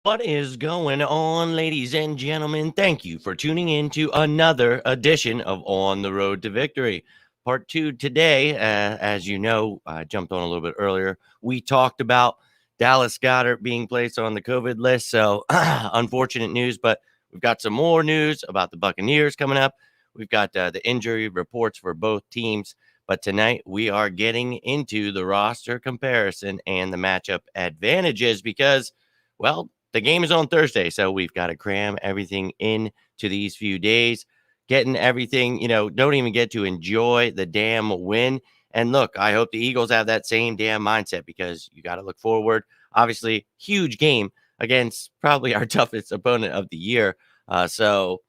What is going on, ladies and gentlemen? Thank you for tuning in to another edition of On the Road to Victory. Part two today, as you know, I jumped on a little bit earlier. We talked about Dallas Goddard being placed on the COVID list. So, unfortunate news, but we've got some more news about the Buccaneers coming up. We've got the injury reports for both teams. But tonight, we are getting into the roster comparison and the matchup advantages because, well, the game is on Thursday, so we've got to cram everything into these few days, getting everything, don't even get to enjoy the damn win. And look, I hope the Eagles have that same damn mindset because you got to look forward. Obviously, huge game against probably our toughest opponent of the year. So,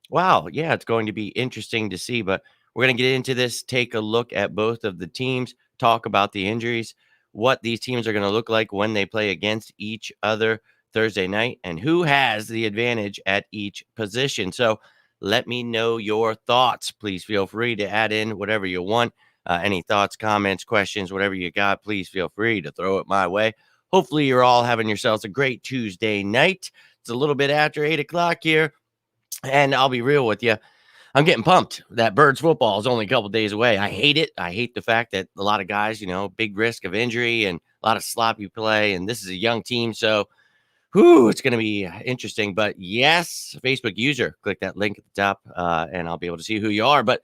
wow, yeah, it's going to be interesting to see. But we're going to get into this, take a look at both of the teams, talk about the injuries, what these teams are going to look like when they play against each other Thursday night, and who has the advantage at each position. So let me know your thoughts. Please feel free to add in whatever you want. Any thoughts, comments, questions, whatever you got, please feel free to throw it my way. Hopefully you're all having yourselves a great Tuesday night. It's a little bit after 8 o'clock here, and I'll be real with you. I'm getting pumped that Birds football is only a couple days away. I hate it. I hate the fact that a lot of guys, big risk of injury and a lot of sloppy play, and this is a young team, so it's going to be interesting. But yes, Facebook user, click that link at the top, and I'll be able to see who you are. But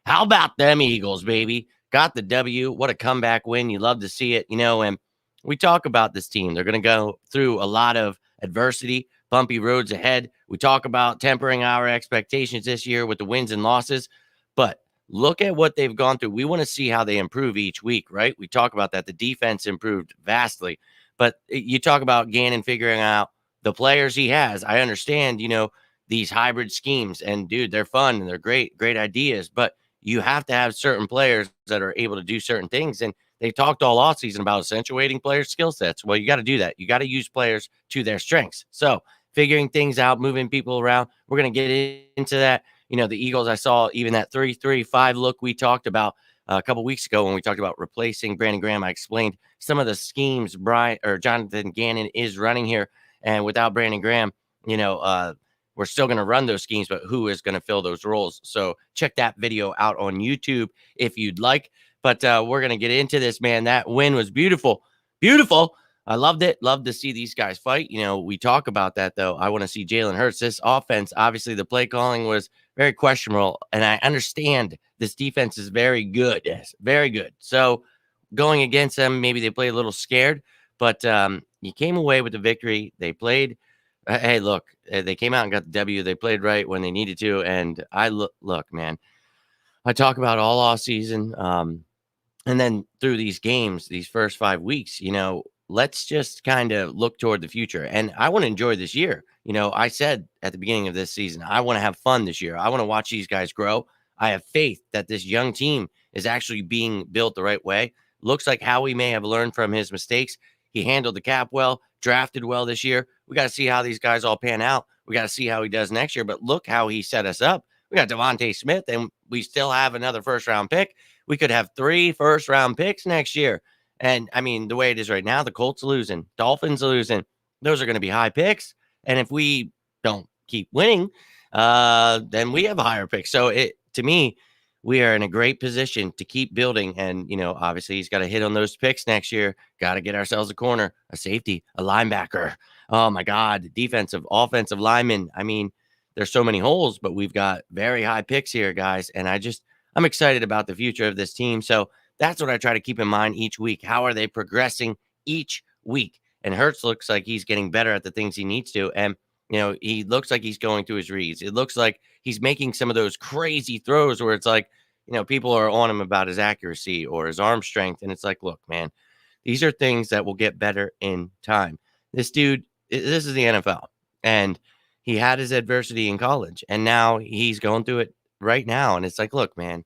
how about them Eagles, baby? Got the W. What a comeback win. You love to see it, and we talk about this team. They're going to go through a lot of adversity, bumpy roads ahead. We talk about tempering our expectations this year with the wins and losses, but look at what they've gone through. We want to see how they improve each week, right? We talk about that. The defense improved vastly. But you talk about Gannon figuring out the players he has. I understand, these hybrid schemes, and dude, they're fun and they're great ideas, but you have to have certain players that are able to do certain things. And they talked all offseason about accentuating players' skill sets. Well, you got to do that. You got to use players to their strengths. So figuring things out, moving people around, we're going to get into that. The Eagles, I saw even that 3-3-5 look we talked about a couple weeks ago when we talked about replacing Brandon Graham. I explained some of the schemes Jonathan Gannon is running here. And without Brandon Graham, we're still going to run those schemes, but who is going to fill those roles? So check that video out on YouTube if you'd like. But we're going to get into this, man. That win was beautiful. Beautiful. I loved it. Love to see these guys fight. We talk about that, though. I want to see Jalen Hurts. This offense, obviously, the play calling was very questionable. And I understand this defense is very good. Yes, very good. So going against them, maybe they played a little scared. But you came away with the victory. They played. Hey, look, they came out and got the W. They played right when they needed to. And look, man, I talk about all off season. And then through these games, these first 5 weeks, let's just kind of look toward the future. And I want to enjoy this year. I said at the beginning of this season, I want to have fun this year. I want to watch these guys grow. I have faith that this young team is actually being built the right way. Looks like Howie may have learned from his mistakes. He handled the cap well, drafted well this year. We got to see how these guys all pan out. We got to see how he does next year. But look how he set us up. We got Devontae Smith, and we still have another first-round pick. We could have 3 first-round picks next year. And, I mean, the way it is right now, the Colts are losing. Dolphins are losing. Those are going to be high picks. And if we don't keep winning, then we have a higher pick. So, to me, we are in a great position to keep building. And, obviously he's got to hit on those picks next year. Got to get ourselves a corner, a safety, a linebacker. Oh, my God, defensive, offensive lineman. I mean, there's so many holes, but we've got very high picks here, guys. And I'm excited about the future of this team. So that's what I try to keep in mind each week. How are they progressing each week? And Hurts looks like he's getting better at the things he needs to. And, he looks like he's going through his reads. It looks like he's making some of those crazy throws where it's like, people are on him about his accuracy or his arm strength. And it's like, look, man, these are things that will get better in time. This dude, this is the NFL. And he had his adversity in college. And now he's going through it right now. And it's like, look, man,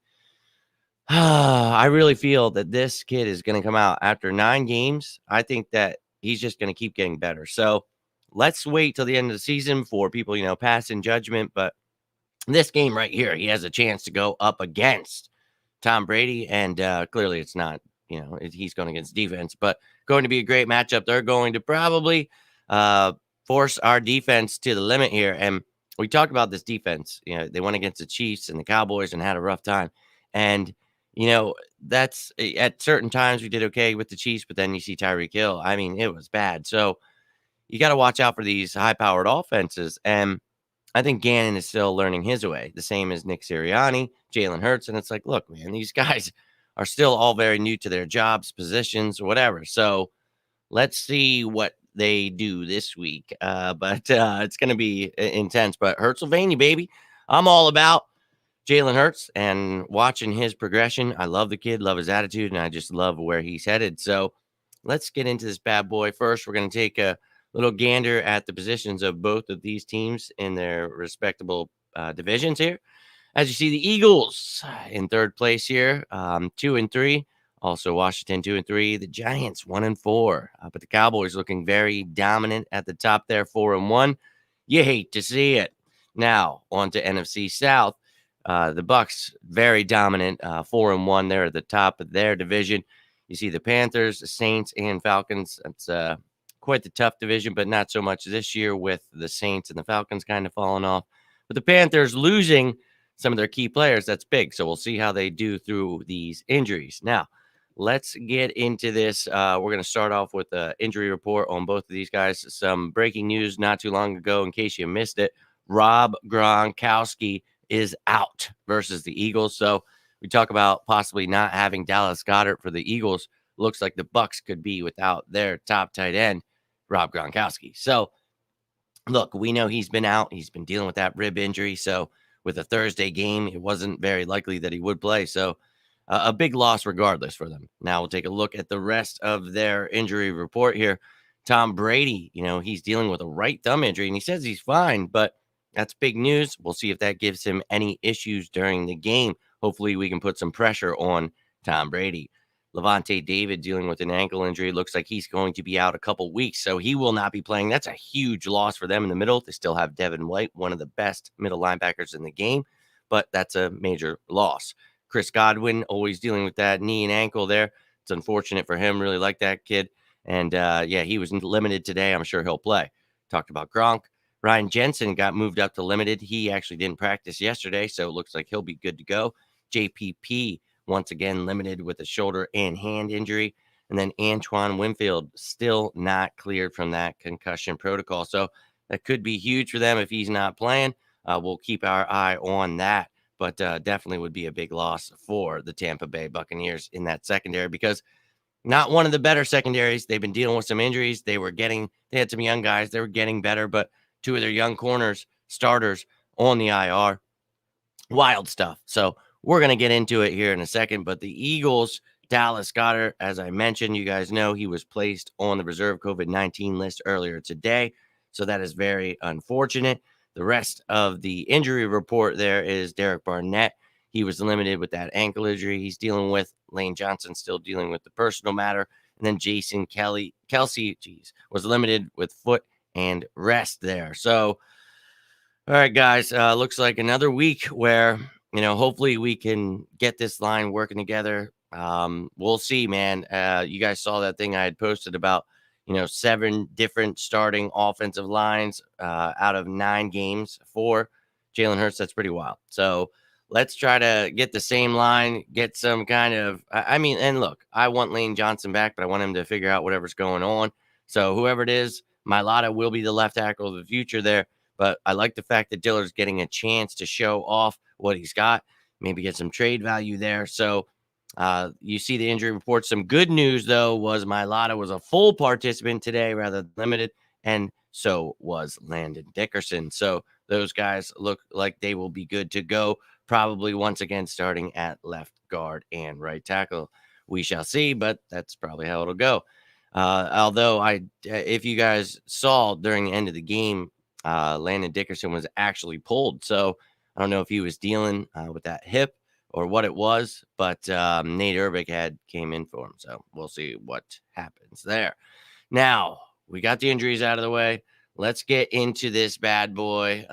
I really feel that this kid is going to come out after 9 games. I think that he's just going to keep getting better. So let's wait till the end of the season for people, pass in judgment. But this game right here, he has a chance to go up against Tom Brady. And clearly it's not, he's going against defense, but going to be a great matchup. They're going to probably force our defense to the limit here. And we talked about this defense. You know, they went against the Chiefs and the Cowboys and had a rough time. And, you know, that's at certain times we did okay with the Chiefs, but then you see Tyreek Hill. I mean, it was bad. So you got to watch out for these high powered offenses. And I think Gannon is still learning his way, the same as Nick Sirianni, Jalen Hurts. And it's like, look, man, these guys are still all very new to their jobs, positions, whatever. So let's see what they do this week. But it's going to be intense. But Hurtsylvania, baby. I'm all about Jalen Hurts and watching his progression. I love the kid, love his attitude, and I just love where he's headed. So let's get into this bad boy. First, we're going to take a little gander at the positions of both of these teams in their respectable divisions here. As you see, the Eagles in third place here, 2-3. Also, Washington 2-3. The Giants 1-4. But the Cowboys looking very dominant at the top there, 4-1. You hate to see it. Now on to NFC South. The Bucs very dominant, 4-1. They're at the top of their division. You see the Panthers, the Saints, and Falcons. That's quite the tough division, but not so much this year with the Saints and the Falcons kind of falling off. But the Panthers losing some of their key players, that's big. So we'll see how they do through these injuries. Now, let's get into this. We're going to start off with an injury report on both of these guys. Some breaking news not too long ago, in case you missed it. Rob Gronkowski is out versus the Eagles. So we talk about possibly not having Dallas Goddard for the Eagles. Looks like the Bucs could be without their top tight end, Rob Gronkowski. So, look, we know he's been out. He's been dealing with that rib injury. So, with a Thursday game, it wasn't very likely that he would play. So, a big loss regardless for them. Now, we'll take a look at the rest of their injury report here. Tom Brady, you know, he's dealing with a right thumb injury, and he says he's fine, but that's big news. We'll see if that gives him any issues during the game. Hopefully, we can put some pressure on Tom Brady. Levante David dealing with an ankle injury. Looks like he's going to be out a couple weeks, so he will not be playing. That's a huge loss for them in the middle. They still have Devin White, one of the best middle linebackers in the game, but that's a major loss. Chris Godwin always dealing with that knee and ankle there. It's unfortunate for him. Really like that kid. And, yeah, he was limited today. I'm sure he'll play. Talked about Gronk. Ryan Jensen got moved up to limited. He actually didn't practice yesterday, so it looks like he'll be good to go. JPP once again limited with a shoulder and hand injury. And then Antoine Winfield still not cleared from that concussion protocol. So that could be huge for them if he's not playing. We'll keep our eye on that. But definitely would be a big loss for the Tampa Bay Buccaneers in that secondary, because not one of the better secondaries. They've been dealing with some injuries. They had some young guys. They were getting better, but two of their young corners, starters on the IR. Wild stuff. So we're going to get into it here in a second. But the Eagles, Dallas Goedert, as I mentioned, you guys know he was placed on the reserve COVID-19 list earlier today. So that is very unfortunate. The rest of the injury report there is Derek Barnett. He was limited with that ankle injury he's dealing with. Lane Johnson still dealing with the personal matter. And then Jason Kelsey was limited with foot and rest there. So, all right, guys, looks like another week where, you know, hopefully we can get this line working together. We'll see, man. You guys saw that thing I had posted about, you know, 7 different starting offensive lines out of 9 games for Jalen Hurts. That's pretty wild. So let's try to get the same line, get some kind of, I mean, and look, I want Lane Johnson back, but I want him to figure out whatever's going on. So whoever it is, Mailata will be the left tackle of the future there. But I like the fact that Dillard's getting a chance to show off what he's got, maybe get some trade value there. So you see the injury report. Some good news, though, was Mailata was a full participant today rather than limited, and so was Landon Dickerson. So those guys look like they will be good to go, probably once again starting at left guard and right tackle. We shall see, but that's probably how it'll go. Although if you guys saw during the end of the game, Landon Dickerson was actually pulled. So I don't know if he was dealing with that hip or what it was, but Nate Erbig came in for him. So we'll see what happens there. Now, we got the injuries out of the way. Let's get into this bad boy.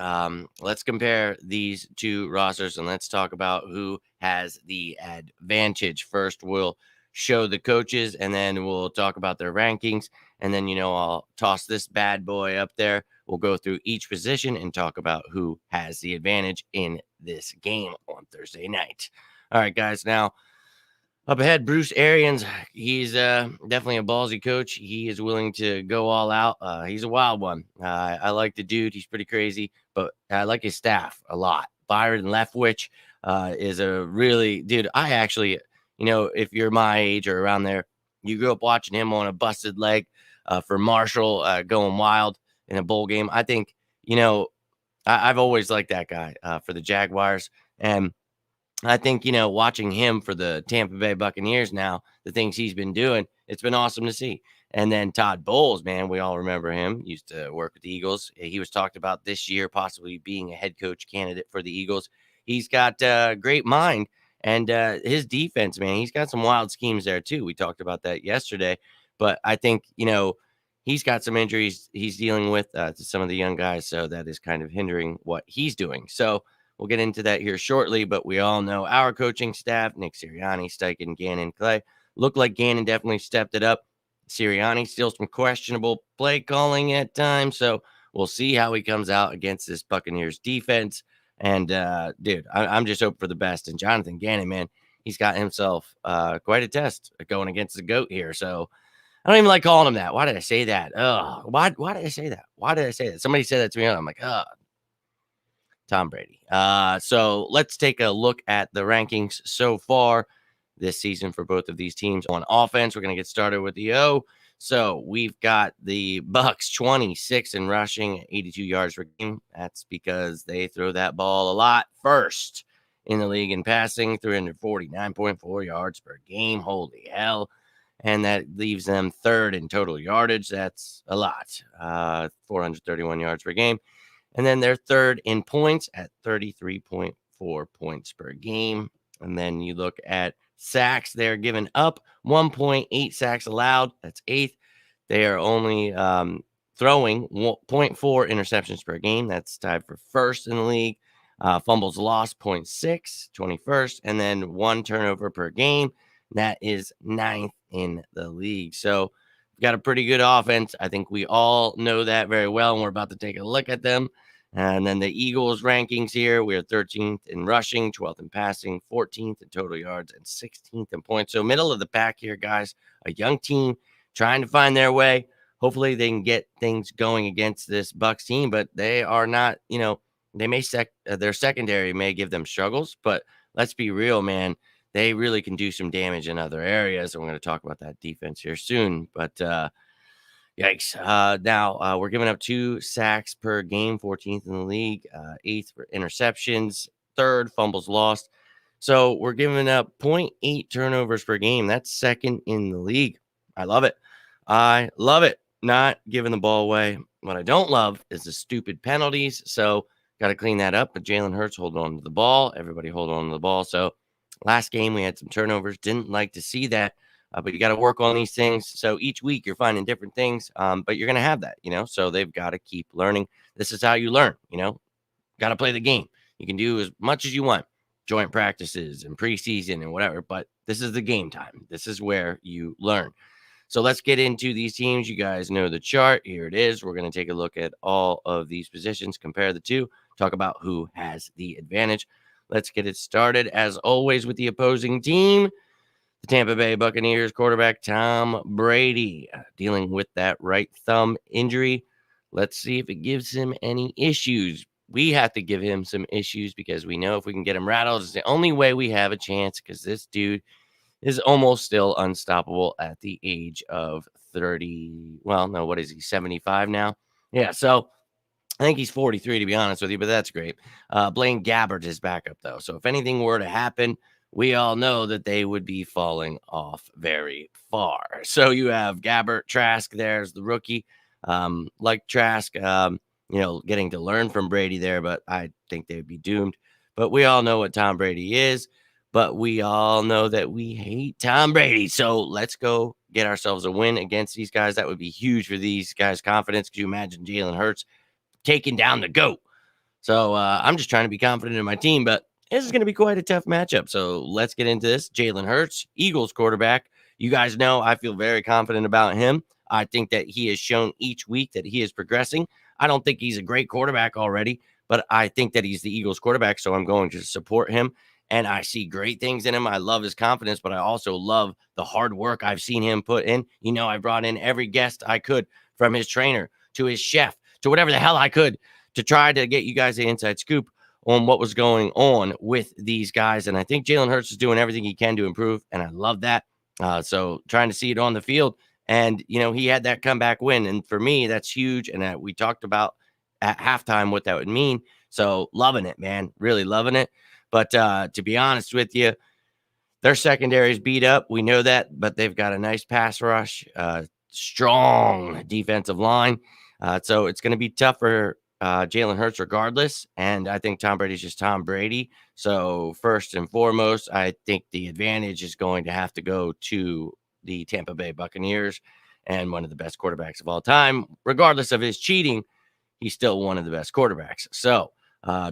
Let's compare these two rosters, and let's talk about who has the advantage. First, we'll show the coaches, and then we'll talk about their rankings. And then, I'll toss this bad boy up there. We'll go through each position and talk about who has the advantage in this game on Thursday night. All right, guys. Now, up ahead, Bruce Arians. He's definitely a ballsy coach. He is willing to go all out. He's a wild one. I like the dude. He's pretty crazy, but I like his staff a lot. Byron Leftwich is a really dude. I actually, if you're my age or around there, you grew up watching him on a busted leg for Marshall going wild in a bowl game. I think, I've always liked that guy for the Jaguars. And I think, watching him for the Tampa Bay Buccaneers now, the things he's been doing, it's been awesome to see. And then Todd Bowles, man, we all remember him, used to work with the Eagles. He was talked about this year possibly being a head coach candidate for the Eagles. He's got a great mind, and his defense, man, he's got some wild schemes there too. We talked about that yesterday. But I think, he's got some injuries he's dealing with to some of the young guys, so that is kind of hindering what he's doing. So we'll get into that here shortly, but we all know our coaching staff, Nick Sirianni, Steichen, Gannon, Clay. Looked like Gannon definitely stepped it up. Sirianni still some questionable play calling at times, so we'll see how he comes out against this Buccaneers defense. And, dude, I'm just hoping for the best. And Jonathan Gannon, man, he's got himself quite a test going against the GOAT here, so I don't even like calling him that. Why did I say that? Why did I say that? Why did I say that? Somebody said that to me, and I'm like, Tom Brady. So let's take a look at the rankings so far this season for both of these teams. On offense, we're going to get started with the O. So we've got the Bucs 26 in rushing, 82 yards per game. That's because they throw that ball a lot. First in the league in passing, 349.4 yards per game. Holy hell. And that leaves them third in total yardage. That's a lot. 431 yards per game. And then they're third in points at 33.4 points per game. And then you look at sacks. They're giving up 1.8 sacks allowed. That's eighth. They are only throwing 0.4 interceptions per game. That's tied for first in the league. Fumbles lost 0.6, 21st. And then one turnover per game. That is ninth in the league. So we've got a pretty good offense. I think we all know that very well, and we're about to take a look at them. And then the Eagles rankings here, we are 13th in rushing, 12th in passing, 14th in total yards, and 16th in points. So middle of the pack here, guys. A young team trying to find their way. Hopefully they can get things going against this Bucs team, but they are not, they may their secondary may give them struggles, but let's be real, man. They really can do some damage in other areas. And we're going to talk about that defense here soon. But yikes. Now we're giving up 2 sacks per game, 14th in the league, 8th for interceptions, 3rd fumbles lost. So we're giving up 0.8 turnovers per game. That's 2nd in the league. I love it. I love it. Not giving the ball away. What I don't love is the stupid penalties. So got to clean that up. But Jalen Hurts holding on to the ball. Everybody hold on to the ball. So last game, we had some turnovers. Didn't like to see that, but you got to work on these things. So each week you're finding different things, but you're going to have that, so they've got to keep learning. This is how you learn, got to play the game. You can do as much as you want, joint practices and preseason and whatever, but this is the game time. This is where you learn. So let's get into these teams. You guys know the chart. Here it is. We're going to take a look at all of these positions, compare the two, talk about who has the advantage. Let's get it started, as always, with the opposing team. The Tampa Bay Buccaneers quarterback Tom Brady dealing with that right thumb injury. Let's see if it gives him any issues. We have to give him some issues because we know if we can get him rattled, it's the only way we have a chance, because this dude is almost still unstoppable at the age of 30. Well, no, what is he, 75 now? Yeah, so I think he's 43, to be honest with you, but that's great. Blaine Gabbert is backup, though. So if anything were to happen, we all know that they would be falling off very far. So you have Gabbert, Trask, there's the rookie. Like Trask, getting to learn from Brady there, but I think they'd be doomed. But we all know what Tom Brady is, but we all know that we hate Tom Brady. So let's go get ourselves a win against these guys. That would be huge for these guys' confidence. Could you imagine Jalen Hurts taking down the GOAT? So I'm just trying to be confident in my team, but this is going to be quite a tough matchup. So let's get into this. Jalen Hurts, Eagles quarterback. You guys know I feel very confident about him. I think that he has shown each week that he is progressing. I don't think he's a great quarterback already, but I think that he's the Eagles quarterback, so I'm going to support him. And I see great things in him. I love his confidence, but I also love the hard work I've seen him put in. I brought in every guest I could, from his trainer to his chef to whatever the hell I could, to try to get you guys the inside scoop on what was going on with these guys. And I think Jalen Hurts is doing everything he can to improve, and I love that. So trying to see it on the field. And, he had that comeback win. And for me, that's huge. And we talked about at halftime what that would mean. So loving it, man. Really loving it. But to be honest with you, their secondary is beat up. We know that, but they've got a nice pass rush, strong defensive line. So it's going to be tough for Jalen Hurts regardless. And I think Tom Brady's just Tom Brady. So first and foremost, I think the advantage is going to have to go to the Tampa Bay Buccaneers, and one of the best quarterbacks of all time. Regardless of his cheating, he's still one of the best quarterbacks. So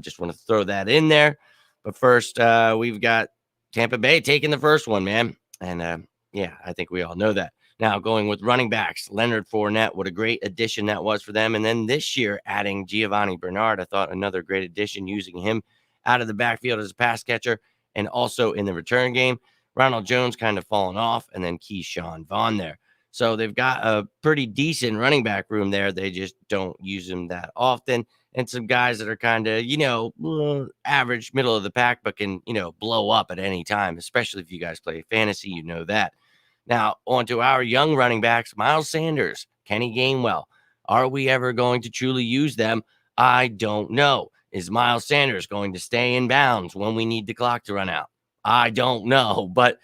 just want to throw that in there. But first, we've got Tampa Bay taking the first one, man. And I think we all know that. Now, going with running backs, Leonard Fournette, what a great addition that was for them. And then this year, adding Giovanni Bernard, I thought another great addition, using him out of the backfield as a pass catcher and also in the return game. Ronald Jones kind of fallen off, and then Keyshawn Vaughn there. So they've got a pretty decent running back room there. They just don't use them that often. And some guys that are kind of, average, middle of the pack, but can, blow up at any time, especially if you guys play fantasy, you know that. Now, on to our young running backs, Miles Sanders, Kenny Gainwell. Are we ever going to truly use them? I don't know. Is Miles Sanders going to stay in bounds when we need the clock to run out? I don't know, but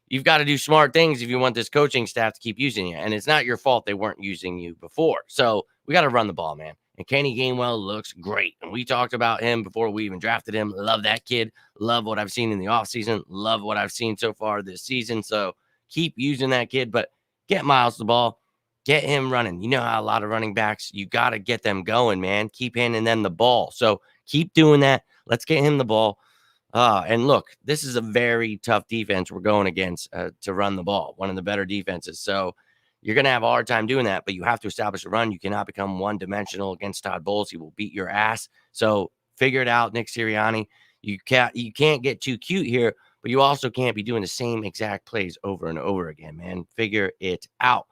you've got to do smart things if you want this coaching staff to keep using you. And it's not your fault they weren't using you before. So we got to run the ball, man. And Kenny Gainwell looks great. And we talked about him before we even drafted him. Love that kid. Love what I've seen in the offseason. Love what I've seen so far this season. So keep using that kid, but get Miles the ball. Get him running. You know how a lot of running backs, you got to get them going, man. Keep handing them the ball. So keep doing that. Let's get him the ball. And look, this is a very tough defense we're going against to run the ball, one of the better defenses. So you're going to have a hard time doing that, but you have to establish a run. You cannot become one-dimensional against Todd Bowles. He will beat your ass. So figure it out, Nick Sirianni. You can't get too cute here, but you also can't be doing the same exact plays over and over again, man. Figure it out.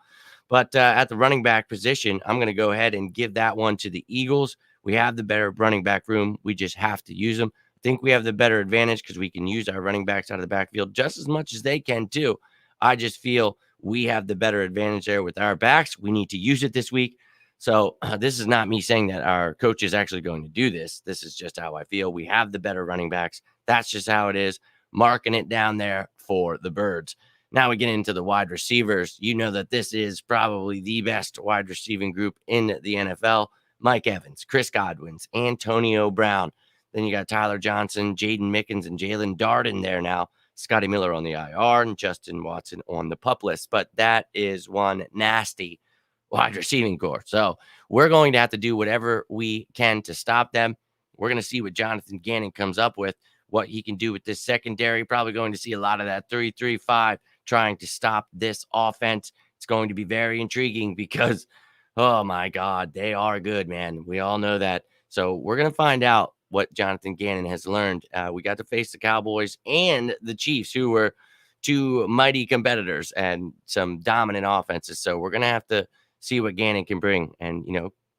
But at the running back position, I'm going to go ahead and give that one to the Eagles. We have the better running back room. We just have to use them. Think we have the better advantage because we can use our running backs out of the backfield just as much as they can too. I just feel we have the better advantage there with our backs. We need to use it this week. So this is not me saying that our coach is actually going to do this. This is just how I feel. We have the better running backs. That's just how it is. Marking it down there for the Birds. Now we get into the wide receivers. You know that this is probably the best wide receiving group in the NFL. Mike Evans, Chris Godwin, Antonio Brown. Then you got Tyler Johnson, Jaden Mickens, and Jalen Darden there now. Scotty Miller on the IR and Justin Watson on the PUP list. But that is one nasty wide receiving core. So we're going to have to do whatever we can to stop them. We're going to see what Jonathan Gannon comes up with, what he can do with this secondary. Probably going to see a lot of that 3-3-5 trying to stop this offense. It's going to be very intriguing because, oh my God, they are good, man. We all know that. So we're going to find out what Jonathan Gannon has learned. We got to face the Cowboys and the Chiefs, who were two mighty competitors and some dominant offenses. So we're going to have to see what Gannon can bring and,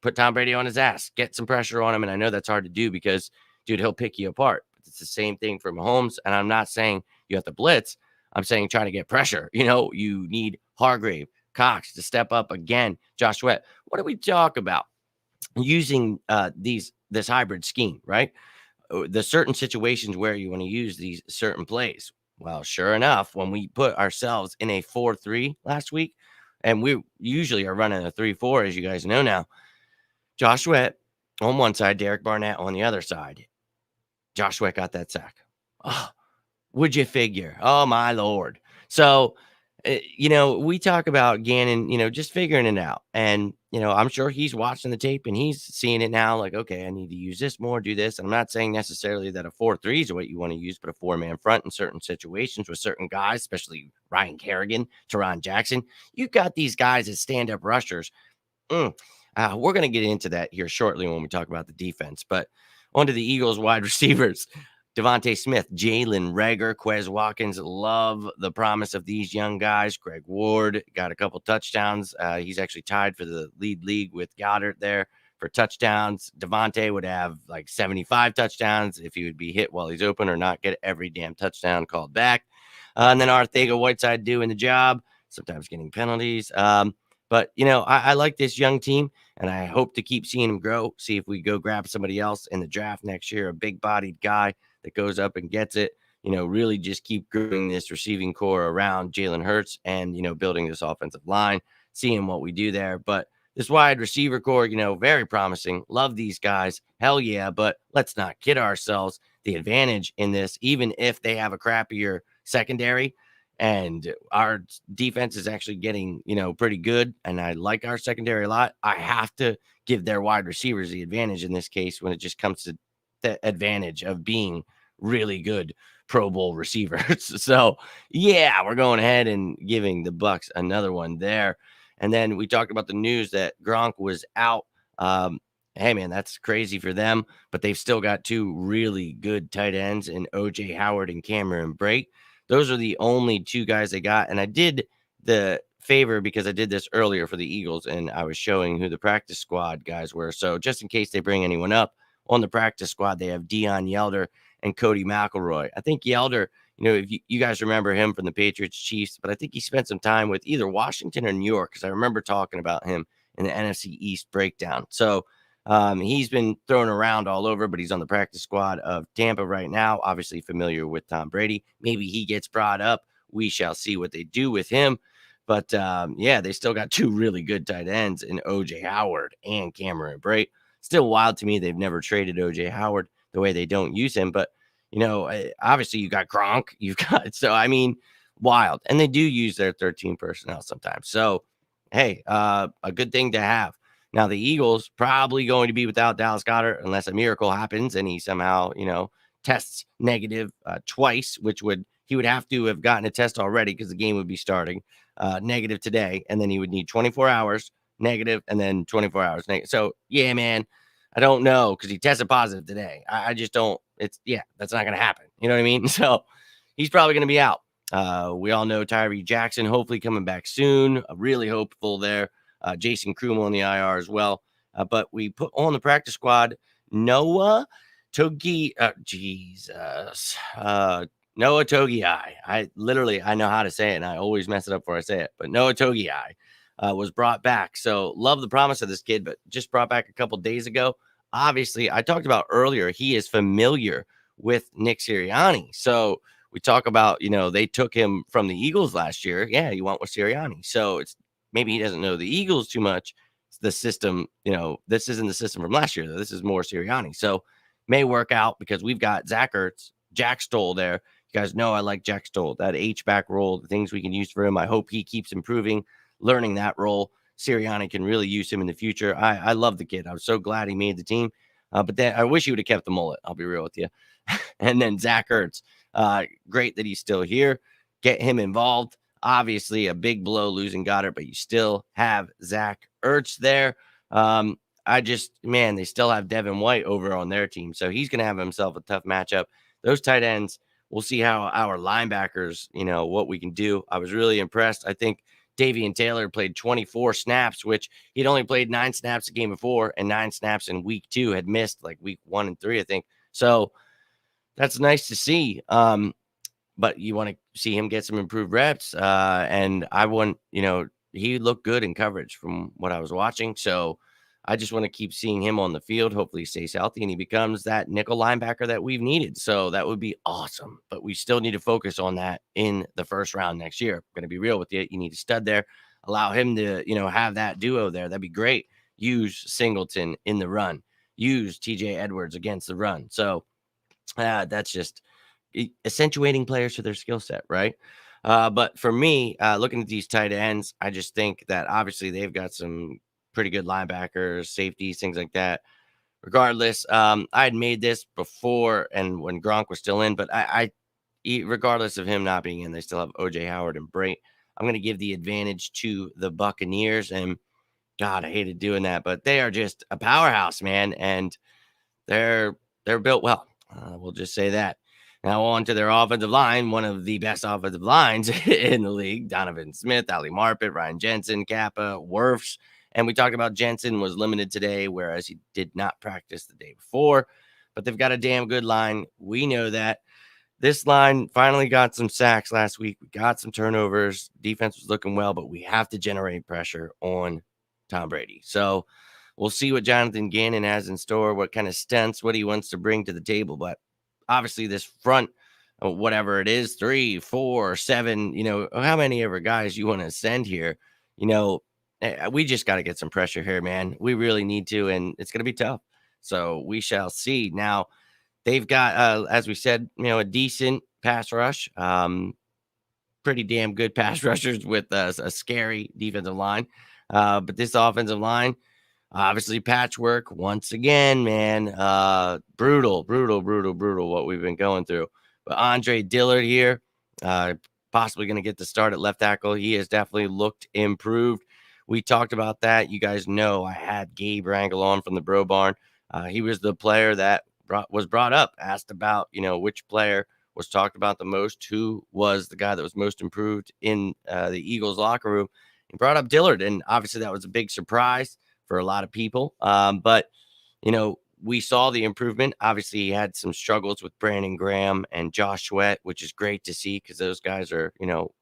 put Tom Brady on his ass, get some pressure on him. And I know that's hard to do because, dude, he'll pick you apart. But it's the same thing for Mahomes. And I'm not saying you have to blitz. I'm saying try to get pressure. You need Hargrave, Cox to step up again. Josh Sweat. What do we talk about? Using this hybrid scheme, right? The certain situations where you want to use these certain plays. Well, sure enough, when we put ourselves in a 4-3 last week, and we usually are running a 3-4, as you guys know now, Josh Sweat on one side, Derek Barnett on the other side. Josh Sweat got that sack. Oh, would you figure? Oh, my Lord. So We talk about Gannon, just figuring it out. And, I'm sure he's watching the tape and he's seeing it now. Like, okay, I need to use this more, do this. And I'm not saying necessarily that a 4-3 is what you want to use, but a 4-man front in certain situations with certain guys, especially Ryan Kerrigan, Teron Jackson. You've got these guys as stand up rushers. We're going to get into that here shortly when we talk about the defense. But onto the Eagles wide receivers. Devontae Smith, Jalen Reagor, Quez Watkins. Love the promise of these young guys. Greg Ward got a couple touchdowns. He's actually tied for the league with Goddard there for touchdowns. Devontae would have like 75 touchdowns if he would be hit while he's open or not get every damn touchdown called back. And then Arthega-Whiteside doing the job, sometimes getting penalties. But, I like this young team, and I hope to keep seeing him grow, see if we go grab somebody else in the draft next year, a big-bodied guy that goes up and gets it, really just keep growing this receiving core around Jalen Hurts and, building this offensive line, seeing what we do there. But this wide receiver core, very promising. Love these guys. Hell yeah. But let's not kid ourselves. The advantage in this, even if they have a crappier secondary, and our defense is actually getting, pretty good, and I like our secondary a lot, I have to give their wide receivers the advantage in this case when it just comes to the advantage of being really good Pro Bowl receivers. So, yeah, we're going ahead and giving the Bucs another one there. And then we talked about the news that Gronk was out. Hey, man, that's crazy for them, but they've still got two really good tight ends in O.J. Howard and Cameron Brate. Those are the only two guys they got. And I did the favor because I did this earlier for the Eagles and I was showing who the practice squad guys were. So just in case they bring anyone up on the practice squad, they have Deion Yelder and Cody McElroy. I think Yelder, if you guys remember him from the Patriots Chiefs, but I think he spent some time with either Washington or New York because I remember talking about him in the NFC East breakdown. So he's been thrown around all over, but he's on the practice squad of Tampa right now. Obviously familiar with Tom Brady. Maybe he gets brought up. We shall see what they do with him. But they still got two really good tight ends in O.J. Howard and Cameron Brate. Still wild to me they've never traded O.J. Howard the way they don't use him. But, obviously you got Gronk. You've got, wild. And they do use their 13 personnel sometimes. So, hey, a good thing to have. Now, the Eagles probably going to be without Dallas Goedert unless a miracle happens and he somehow, tests negative twice, he would have to have gotten a test already because the game would be starting negative today. And then he would need 24 hours negative and then 24 hours negative. So, yeah, man, I don't know because he tested positive today. I just don't. That's not going to happen. You know what I mean? So he's probably going to be out. We all know Tyree Jackson hopefully coming back soon. Really hopeful there. Jason Krumel on the IR as well. But we put on the practice squad Noah Togi. Noah Togi. I know how to say it, and I always mess it up before I say it. But Noah Togi was brought back. So love the promise of this kid, but just brought back a couple days ago. Obviously, I talked about earlier, he is familiar with Nick Sirianni. So we talk about, they took him from the Eagles last year. Yeah, he went with Sirianni. So it's maybe he doesn't know the Eagles too much. The system, this isn't the system from last year, though. This is more Sirianni. So may work out because we've got Zach Ertz, Jack Stoll there. You guys know I like Jack Stoll, that H-back role, the things we can use for him. I hope he keeps improving, learning that role. Sirianni can really use him in the future. I love the kid. I was so glad he made the team. But then I wish he would have kept the mullet. I'll be real with you. And then Zach Ertz. Great that he's still here. Get him involved. Obviously, a big blow losing Goddard, but you still have Zach Ertz there. They still have Devin White over on their team. So he's going to have himself a tough matchup. Those tight ends, we'll see how our linebackers, what we can do. I was really impressed. I think Davian Taylor played 24 snaps, which he'd only played 9 snaps the game before and 9 snaps in week 2, had missed like week 1 and 3, I think. So that's nice to see. But you want to see him get some improved reps. And I want, he looked good in coverage from what I was watching. So I just want to keep seeing him on the field. Hopefully he stays healthy and he becomes that nickel linebacker that we've needed. So that would be awesome. But we still need to focus on that in the first round next year. I'm going to be real with you. You need a stud there. Allow him to, have that duo there. That'd be great. Use Singleton in the run. Use TJ Edwards against the run. So that's just accentuating players to their skill set, right? But for me, looking at these tight ends, I just think that obviously they've got some pretty good linebackers, safeties, things like that. Regardless, I had made this before and when Gronk was still in, but regardless of him not being in, they still have OJ Howard and Bray. I'm going to give the advantage to the Buccaneers. And God, I hated doing that, but they are just a powerhouse, man. And they're they're built well. We'll just say that. Now on to their offensive line, one of the best offensive lines in the league. Donovan Smith, Ali Marpet, Ryan Jensen, Kappa, Wirfs. And we talked about Jensen was limited today, whereas he did not practice the day before. But they've got a damn good line. We know that. This line finally got some sacks last week. We got some turnovers. Defense was looking well, but we have to generate pressure on Tom Brady. So we'll see what Jonathan Gannon has in store, what kind of stunts, what he wants to bring to the table. But obviously, this front, whatever it is, 3, 4, 7, how many ever guys you want to send here, we just got to get some pressure here, man. We really need to, and it's going to be tough. So we shall see. Now, they've got, as we said, a decent pass rush, pretty damn good pass rushers with a scary defensive line. But this offensive line, obviously patchwork once again, man. Brutal what we've been going through. But Andre Dillard here, possibly going to get the start at left tackle. He has definitely looked improved. We talked about that. You guys know I had Gabe Wrangle on from the Bro Barn. He was the player that was brought up, asked about, which player was talked about the most, who was the guy that was most improved in the Eagles locker room. He brought up Dillard, and obviously that was a big surprise for a lot of people. But, we saw the improvement. Obviously, he had some struggles with Brandon Graham and Josh Sweat, which is great to see because those guys are,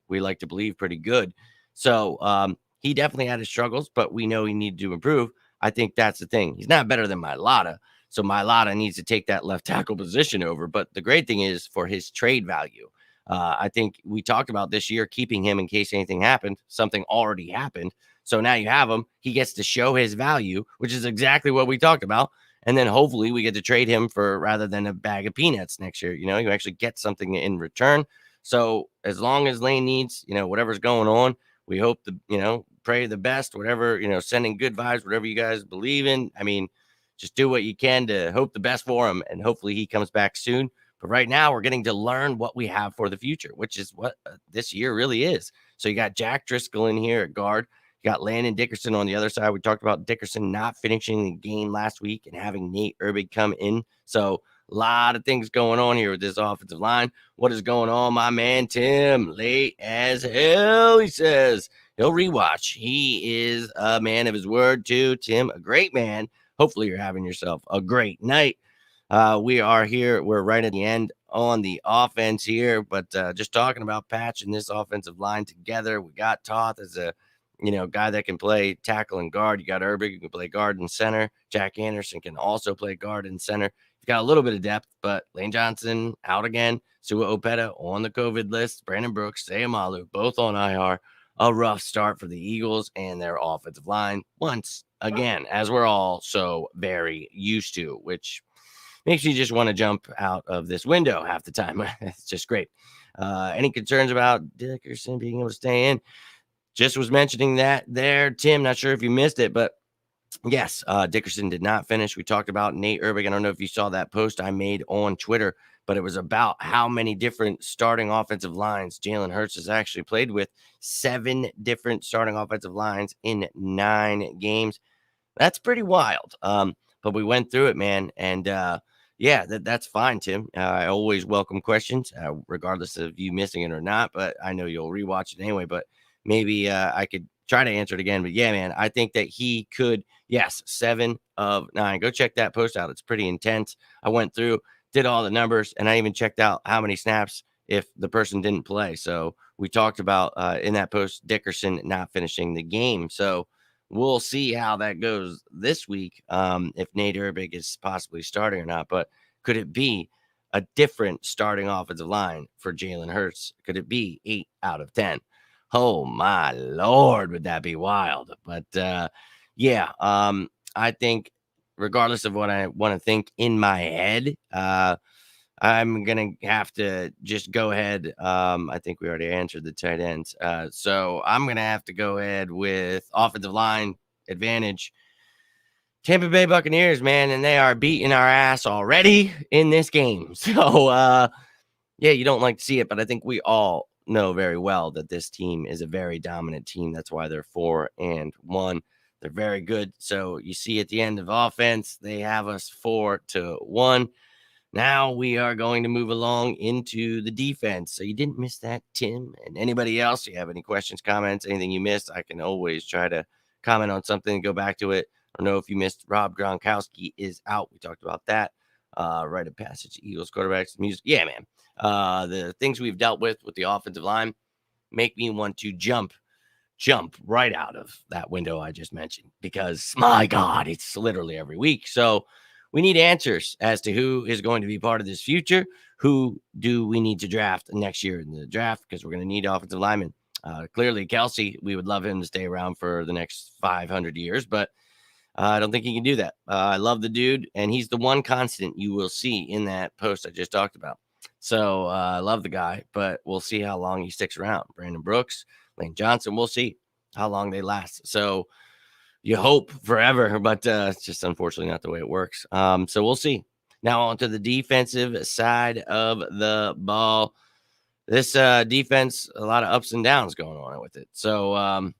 we like to believe pretty good. So he definitely had his struggles, but we know he needed to improve. I think that's the thing. He's not better than Mailata. So Mailata needs to take that left tackle position over. But the great thing is for his trade value. I think we talked about this year keeping him in case anything happened. Something already happened. So now you have him. He gets to show his value, which is exactly what we talked about. And then hopefully we get to trade him for rather than a bag of peanuts next year. You actually get something in return. So as long as Lane needs, whatever's going on, we hope pray the best, whatever, sending good vibes, whatever you guys believe in. I mean, just do what you can to hope the best for him. And hopefully he comes back soon. But right now we're getting to learn what we have for the future, which is what this year really is. So you got Jack Driscoll in here at guard. You got Landon Dickerson on the other side. We talked about Dickerson not finishing the game last week and having Nate Herbig come in. So a lot of things going on here with this offensive line. What is going on, my man Tim? Late as hell, he says. He'll rewatch. He is a man of his word, too. Tim, a great man. Hopefully you're having yourself a great night. We are here. We're right at the end on the offense here, but just talking about patching this offensive line together. We got Toth as a guy that can play tackle and guard. You got Herbig who can play guard and center. Jack Anderson can also play guard and center. You've got a little bit of depth, but Lane Johnson out again. Sua Opeta on the COVID list. Brandon Brooks, Sayamalu, both on IR. A rough start for the Eagles and their offensive line once again, as we're all so very used to, which makes you just want to jump out of this window half the time. It's just great. Any concerns about Dickerson being able to stay in? Just was mentioning that there, Tim. Not sure if you missed it, but yes, Dickerson did not finish. We talked about Nate Herbig. I don't know if you saw that post I made on Twitter, but it was about how many different starting offensive lines Jalen Hurts has actually played with. 7 different starting offensive lines in 9 games. That's pretty wild. But we went through it, man. And yeah, that's fine, Tim. I always welcome questions, regardless of you missing it or not. But I know you'll rewatch it anyway. But maybe I could try to answer it again. But yeah, man, I think that he could. Yes, 7 of 9. Go check that post out. It's pretty intense. I went through, did all the numbers, and I even checked out how many snaps if the person didn't play. So we talked about in that post Dickerson not finishing the game. So we'll see how that goes this week, if Nate Herbig is possibly starting or not. But could it be a different starting offensive line for Jalen Hurts? Could it be 8 out of 10? Oh, my Lord, would that be wild? But, yeah, I think regardless of what I want to think in my head, I'm going to have to just go ahead. I think we already answered the tight ends. So I'm going to have to go ahead with offensive line advantage. Tampa Bay Buccaneers, man, and they are beating our ass already in this game. So, yeah, you don't like to see it, but I think we all know very well that this team is a very dominant team. That's why they're 4-1. They're very good. So you see at the end of offense, they have us 4-1. Now we are going to move along into the defense. So you didn't miss that, Tim. And anybody else, you have any questions, comments, anything you missed, I can always try to comment on something and go back to it. I don't know if you missed Rob Gronkowski is out. We talked about that. Rite of passage, Eagles quarterbacks, music. Yeah, man. The things we've dealt with the offensive line make me want to jump right out of that window I just mentioned, because my God, it's literally every week. So we need answers as to who is going to be part of this future. Who do we need to draft next year in the draft? Because we're going to need offensive linemen. Clearly, Kelsey, we would love him to stay around for the next 500 years, but I don't think he can do that. I love the dude, and he's the one constant you will see in that post I just talked about. So I love the guy, but we'll see how long he sticks around. Brandon Brooks, Lane Johnson, we'll see how long they last. So you hope forever, but it's just unfortunately not the way it works. So we'll see. Now on to the defensive side of the ball. This defense, a lot of ups and downs going on with it. So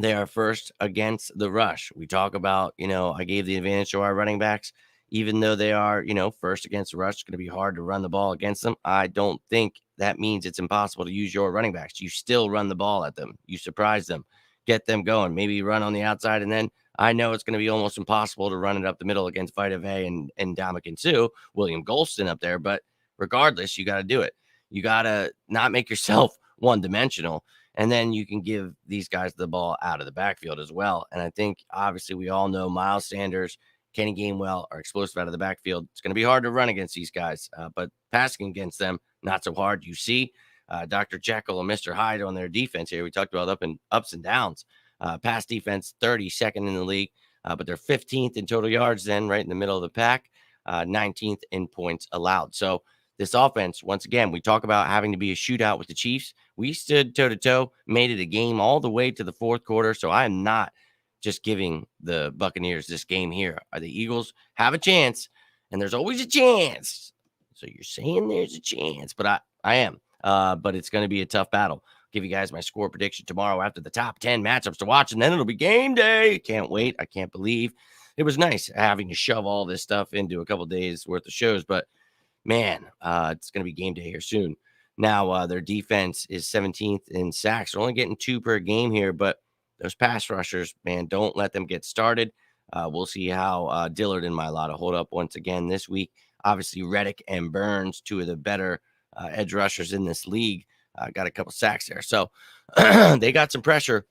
they are first against the rush. We talk about, I gave the advantage to our running backs, even though they are, first against the rush. It's going to be hard to run the ball against them. I don't think that means it's impossible to use your running backs. You still run the ball at them. You surprise them, get them going, maybe run on the outside. And then I know it's going to be almost impossible to run it up the middle against Vita Vea and Dominican Sue, William Golston up there. But regardless, you got to do it. You got to not make yourself one-dimensional. And then you can give these guys the ball out of the backfield as well. And I think, obviously, we all know Miles Sanders, Kenny Gainwell are explosive out of the backfield. It's going to be hard to run against these guys, but passing against them, not so hard. You see Dr. Jekyll and Mr. Hyde on their defense here. We talked about ups and downs. Pass defense, 32nd in the league, but they're 15th in total yards then, right in the middle of the pack, 19th in points allowed. So this offense, once again, we talk about having to be a shootout with the Chiefs. We stood toe-to-toe, made it a game all the way to the fourth quarter. So I am not just giving the Buccaneers this game here. The Eagles have a chance, and there's always a chance. So you're saying there's a chance, but I am. But it's going to be a tough battle. I'll give you guys my score prediction tomorrow after the top 10 matchups to watch, and then it'll be game day. Can't wait. I can't believe it was nice having to shove all this stuff into a couple days worth of shows, but man, it's going to be game day here soon. Now, their defense is 17th in sacks. They're only getting 2 per game here, but those pass rushers, man, don't let them get started. We'll see how Dillard and Mailata hold up once again this week. Obviously, Reddick and Burns, 2 of the better edge rushers in this league, got a couple sacks there. So they got some pressure.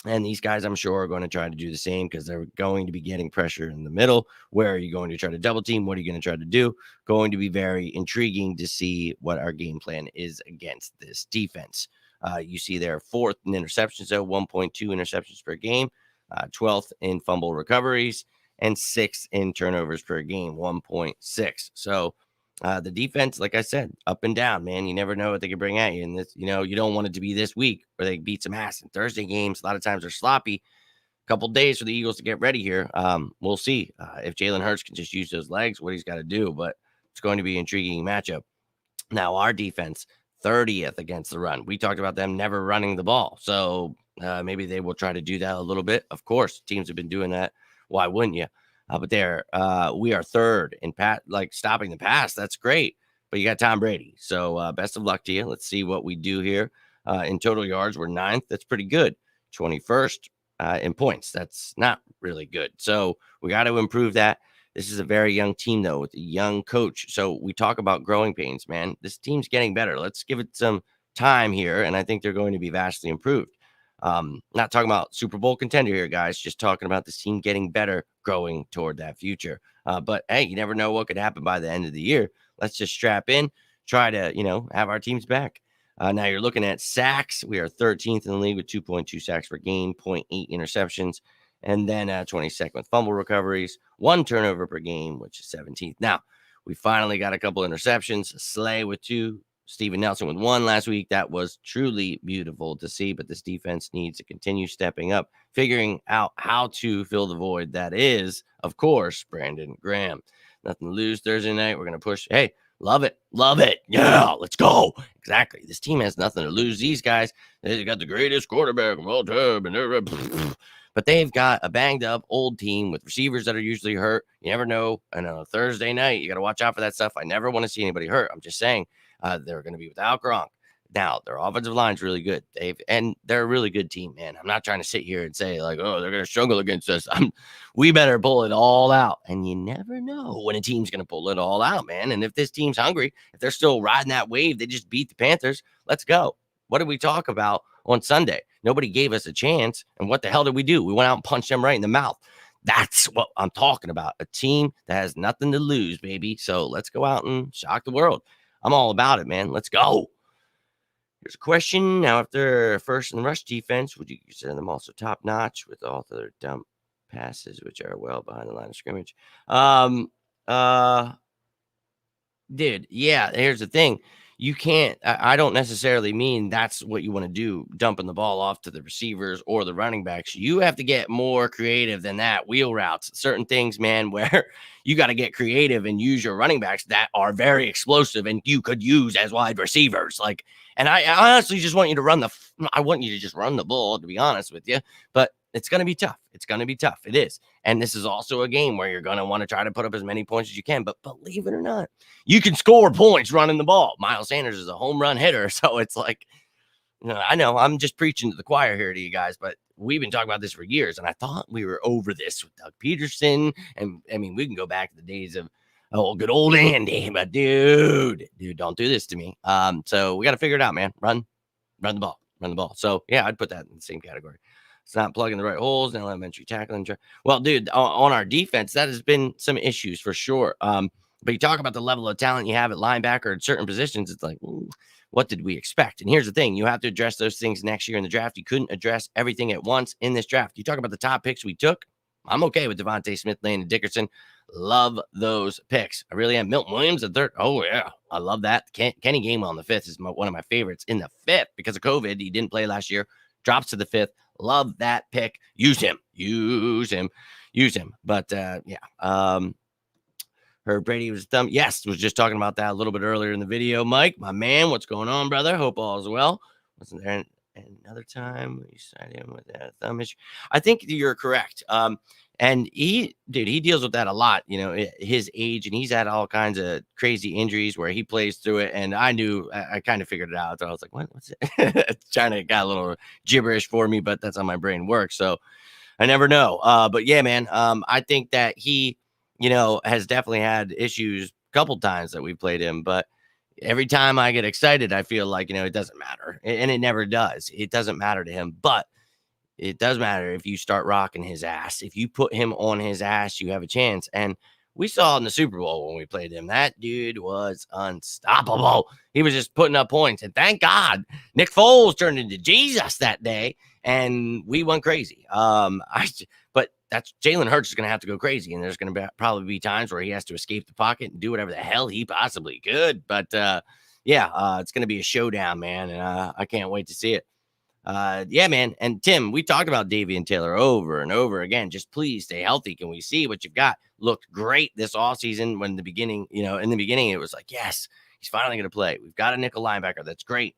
And these guys, I'm sure, are going to try to do the same because they're going to be getting pressure in the middle. Where are you going to try to double team? What are you going to try to do? Going to be very intriguing to see what our game plan is against this defense. You see they're 4th in interceptions, so 1.2 interceptions per game, 12th in fumble recoveries, and 6th in turnovers per game, 1.6. So the defense, like I said, up and down, man. You never know what they can bring at you. And this, you don't want it to be this week where they beat some ass. And Thursday games, a lot of times, are sloppy. A couple days for the Eagles to get ready here. We'll see if Jalen Hurts can just use those legs, what he's got to do. But it's going to be an intriguing matchup. Now, our defense, 30th against the run. We talked about them never running the ball. So maybe they will try to do that a little bit. Of course, teams have been doing that. Why wouldn't you? But we are 3rd in stopping the pass. That's great. But you got Tom Brady. So best of luck to you. Let's see what we do here. In total yards, we're 9th. That's pretty good. 21st in points. That's not really good. So we got to improve that. This is a very young team, though, with a young coach. So we talk about growing pains, man. This team's getting better. Let's give it some time here, and I think they're going to be vastly improved. Not talking about Super Bowl contender here, guys. Just talking about this team getting better, growing toward that future. But hey, you never know what could happen by the end of the year. Let's just strap in, try to, have our teams back. Now you're looking at sacks. We are 13th in the league with 2.2 sacks per game, 0.8 interceptions, and then 22nd with fumble recoveries, 1 turnover per game, which is 17th. Now, We finally got a couple interceptions. Slay with 2, Steven Nelson with 1 last week. That was truly beautiful to see, but this defense needs to continue stepping up, figuring out how to fill the void that is, of course, Brandon Graham. Nothing to lose Thursday night. We're going to push. Hey, love it. Love it. Yeah, let's go. Exactly. This team has nothing to lose. These guys, they got the greatest quarterback of all time, and but they've got a banged up old team with receivers that are usually hurt. You never know. And on a Thursday night, you got to watch out for that stuff. I never want to see anybody hurt. I'm just saying they're going to be without Gronk. Now, their offensive line's really good. They're a really good team, man. I'm not trying to sit here and say, like, oh, they're going to struggle against us. We better pull it all out. And you never know when a team's going to pull it all out, man. And if this team's hungry, if they're still riding that wave, they just beat the Panthers. Let's go. What did we talk about on Sunday? Nobody gave us a chance. And what the hell did we do? We went out and punched them right in the mouth. That's what I'm talking about. A team that has nothing to lose, baby. So let's go out and shock the world. I'm all about it, man. Let's go. Here's a question. Now, if they're first in the rush defense, would you consider them also top notch with all their dump passes, which are well behind the line of scrimmage? Dude, yeah, here's the thing. You can't, I don't necessarily mean that's what you want to do, dumping the ball off to the receivers or the running backs. You have to get more creative than that. Wheel routes, certain things, man, where you got to get creative and use your running backs that are very explosive and you could use as wide receivers. Like, and I honestly just want you to I want you to just run the ball, to be honest with you. But it's going to be tough. It's going to be tough. It is. And this is also a game where you're going to want to try to put up as many points as you can. But believe it or not, you can score points running the ball. Miles Sanders is a home run hitter. So it's like, I know I'm just preaching to the choir here to you guys, but we've been talking about this for years. And I thought we were over this with Doug Peterson. And I mean, we can go back to the days of, good old Andy. But dude, don't do this to me. So we got to figure it out, man. Run the ball. So yeah, I'd put that in the same category. It's not plugging the right holes, no elementary tackling. Well, dude, on our defense, that has been some issues for sure. But you talk about the level of talent you have at linebacker at certain positions. It's like, what did we expect? And here's the thing. You have to address those things next year in the draft. You couldn't address everything at once in this draft. You talk about the top picks we took. I'm okay with Devontae Smith, Lane, and Dickerson. Love those picks. I really am. Milton Williams, the third. Oh, yeah. I love that. Kenny Gainwell on the 5th is one of my favorites in the 5th because of COVID. He didn't play last year. Drops to the 5th. Love that pick. Use him. But heard Brady was dumb. Yes, was just talking about that a little bit earlier in the video. Mike, my man, what's going on, brother? Hope all is well. Wasn't there another time you cited him with that thumb issue? I think you're correct. And he deals with that a lot, his age, and he's had all kinds of crazy injuries where he plays through it. And I knew, I kind of figured it out. So I was like, what's it? It's trying to got a little gibberish for me, but that's how my brain works. So I never know. But yeah, man, I think that he, has definitely had issues a couple times that we played him, but every time I get excited, I feel like, it doesn't matter. And it never does. It doesn't matter to him, but it does matter if you start rocking his ass. If you put him on his ass, you have a chance. And we saw in the Super Bowl when we played him, that dude was unstoppable. He was just putting up points. And thank God Nick Foles turned into Jesus that day and we went crazy. But that's Jalen Hurts is going to have to go crazy. And there's going to probably be times where he has to escape the pocket and do whatever the hell he possibly could. But it's going to be a showdown, man. And I can't wait to see it. Yeah, man. And Tim, we talked about Davian Taylor over and over again. Just please stay healthy. Can we see what you've got? Looked great this offseason when in the beginning it was like, yes, he's finally going to play. We've got a nickel linebacker. That's great.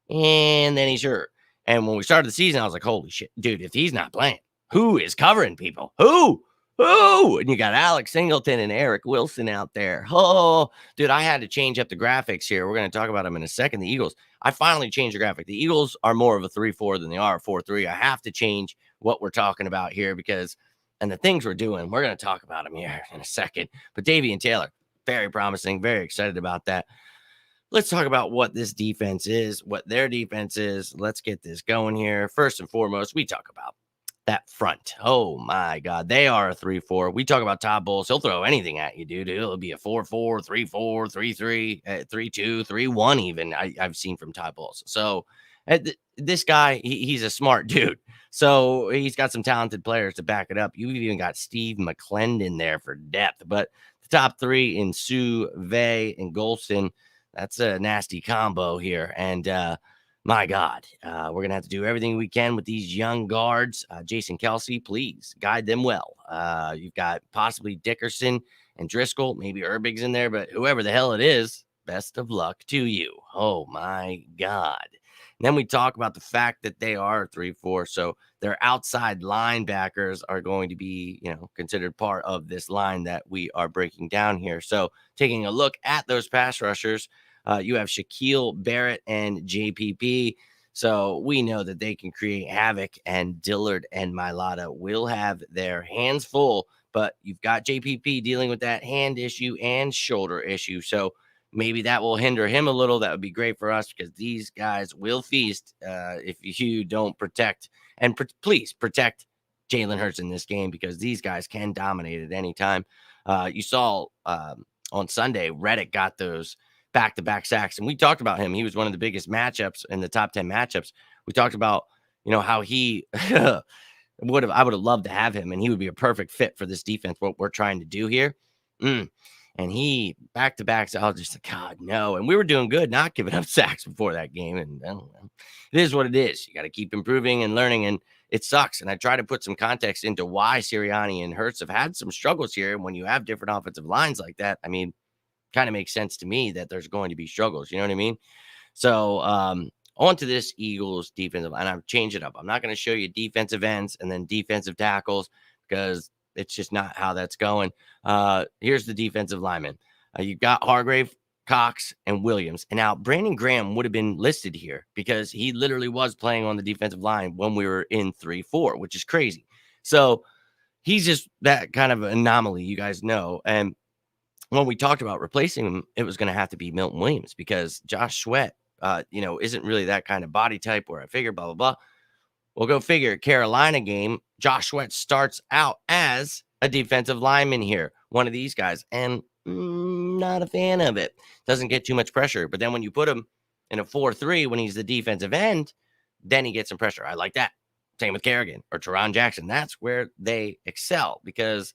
And then he's hurt. And when we started the season, I was like, holy shit, dude, if he's not playing, who is covering people? Who? And you got Alex Singleton and Eric Wilson out there. Oh, dude, I had to change up the graphics here. We're going to talk about them in a second. The Eagles, I finally changed the graphic. The Eagles are more of a 3-4 than they are a 4-3. I have to change what we're talking about here and the things we're doing, we're going to talk about them here in a second. But Davian Taylor, very promising, very excited about that. Let's talk about what this defense is, what their defense is. Let's get this going here. First and foremost, we talk about that front. Oh my God. They are a 3-4. We talk about Todd Bowles. He'll throw anything at you, dude. It'll be a 4-4, 3-4, 3-3, 3-2, 3-1 even I've seen from Todd Bowles. So this guy, he's a smart dude. So he's got some talented players to back it up. You've even got Steve McClendon there for depth. But the The top three in Sue, Vay, and Golston. That's a nasty combo here. And my God, we're going to have to do everything we can with these young guards. Jason Kelsey, please guide them well. You've got possibly Dickerson and Driscoll, maybe Urbig's in there, but whoever the hell it is, best of luck to you. Oh my God. And then we talk about the fact that they are 3-4. So their outside linebackers are going to be, considered part of this line that we are breaking down here. So taking a look at those pass rushers, you have Shaquille Barrett and JPP. So we know that they can create havoc, and Dillard and Mailata will have their hands full, but you've got JPP dealing with that hand issue and shoulder issue. So maybe that will hinder him a little. That would be great for us because these guys will feast if you don't protect. And please protect Jalen Hurts in this game because these guys can dominate at any time. You saw on Sunday, Reddick got those back-to-back sacks, and we talked about him. He was one of the biggest matchups in the top 10 matchups. We talked about, how he I would have loved to have him, and he would be a perfect fit for this defense, what we're trying to do here. And he back-to-backs, I was just like, God, no. And we were doing good, not giving up sacks before that game. And it is what it is. You got to keep improving and learning, and it sucks. And I try to put some context into why Sirianni and Hurts have had some struggles here. And when you have different offensive lines like that, I mean, kind of makes sense to me that there's going to be struggles. You know what I mean? So on to this Eagles defensive, and I've changed it up. I'm not going to show you defensive ends and then defensive tackles because it's just not how that's going. Here's the defensive linemen. You've got Hargrave, Cox, and Williams. And now Brandon Graham would have been listed here because he literally was playing on the defensive line when we were in 3-4, which is crazy. So he's just that kind of anomaly, you guys know. And when we talked about replacing him, it was going to have to be Milton Williams because Josh Sweat, isn't really that kind of body type where I figure blah, blah, blah. Well, go figure. Carolina game, Josh Sweat starts out as a defensive lineman here, one of these guys, and not a fan of it. Doesn't get too much pressure. But then when you put him in a 4-3 when he's the defensive end, then he gets some pressure. I like that. Same with Kerrigan or Teron Jackson. That's where they excel because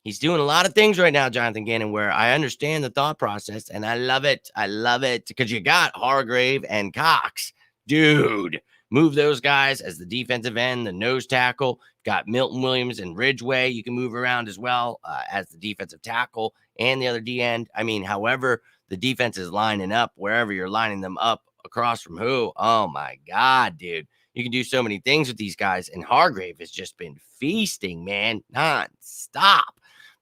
he's doing a lot of things right now, Jonathan Gannon, where I understand the thought process, and I love it. I love it because you got Hargrave and Cox. Dude, move those guys as the defensive end, the nose tackle. Got Milton Williams and Ridgeway. You can move around as well as the defensive tackle and the other D end. I mean, however the defense is lining up, wherever you're lining them up across from who. Oh, my God, dude. You can do so many things with these guys, and Hargrave has just been feasting, man, nonstop.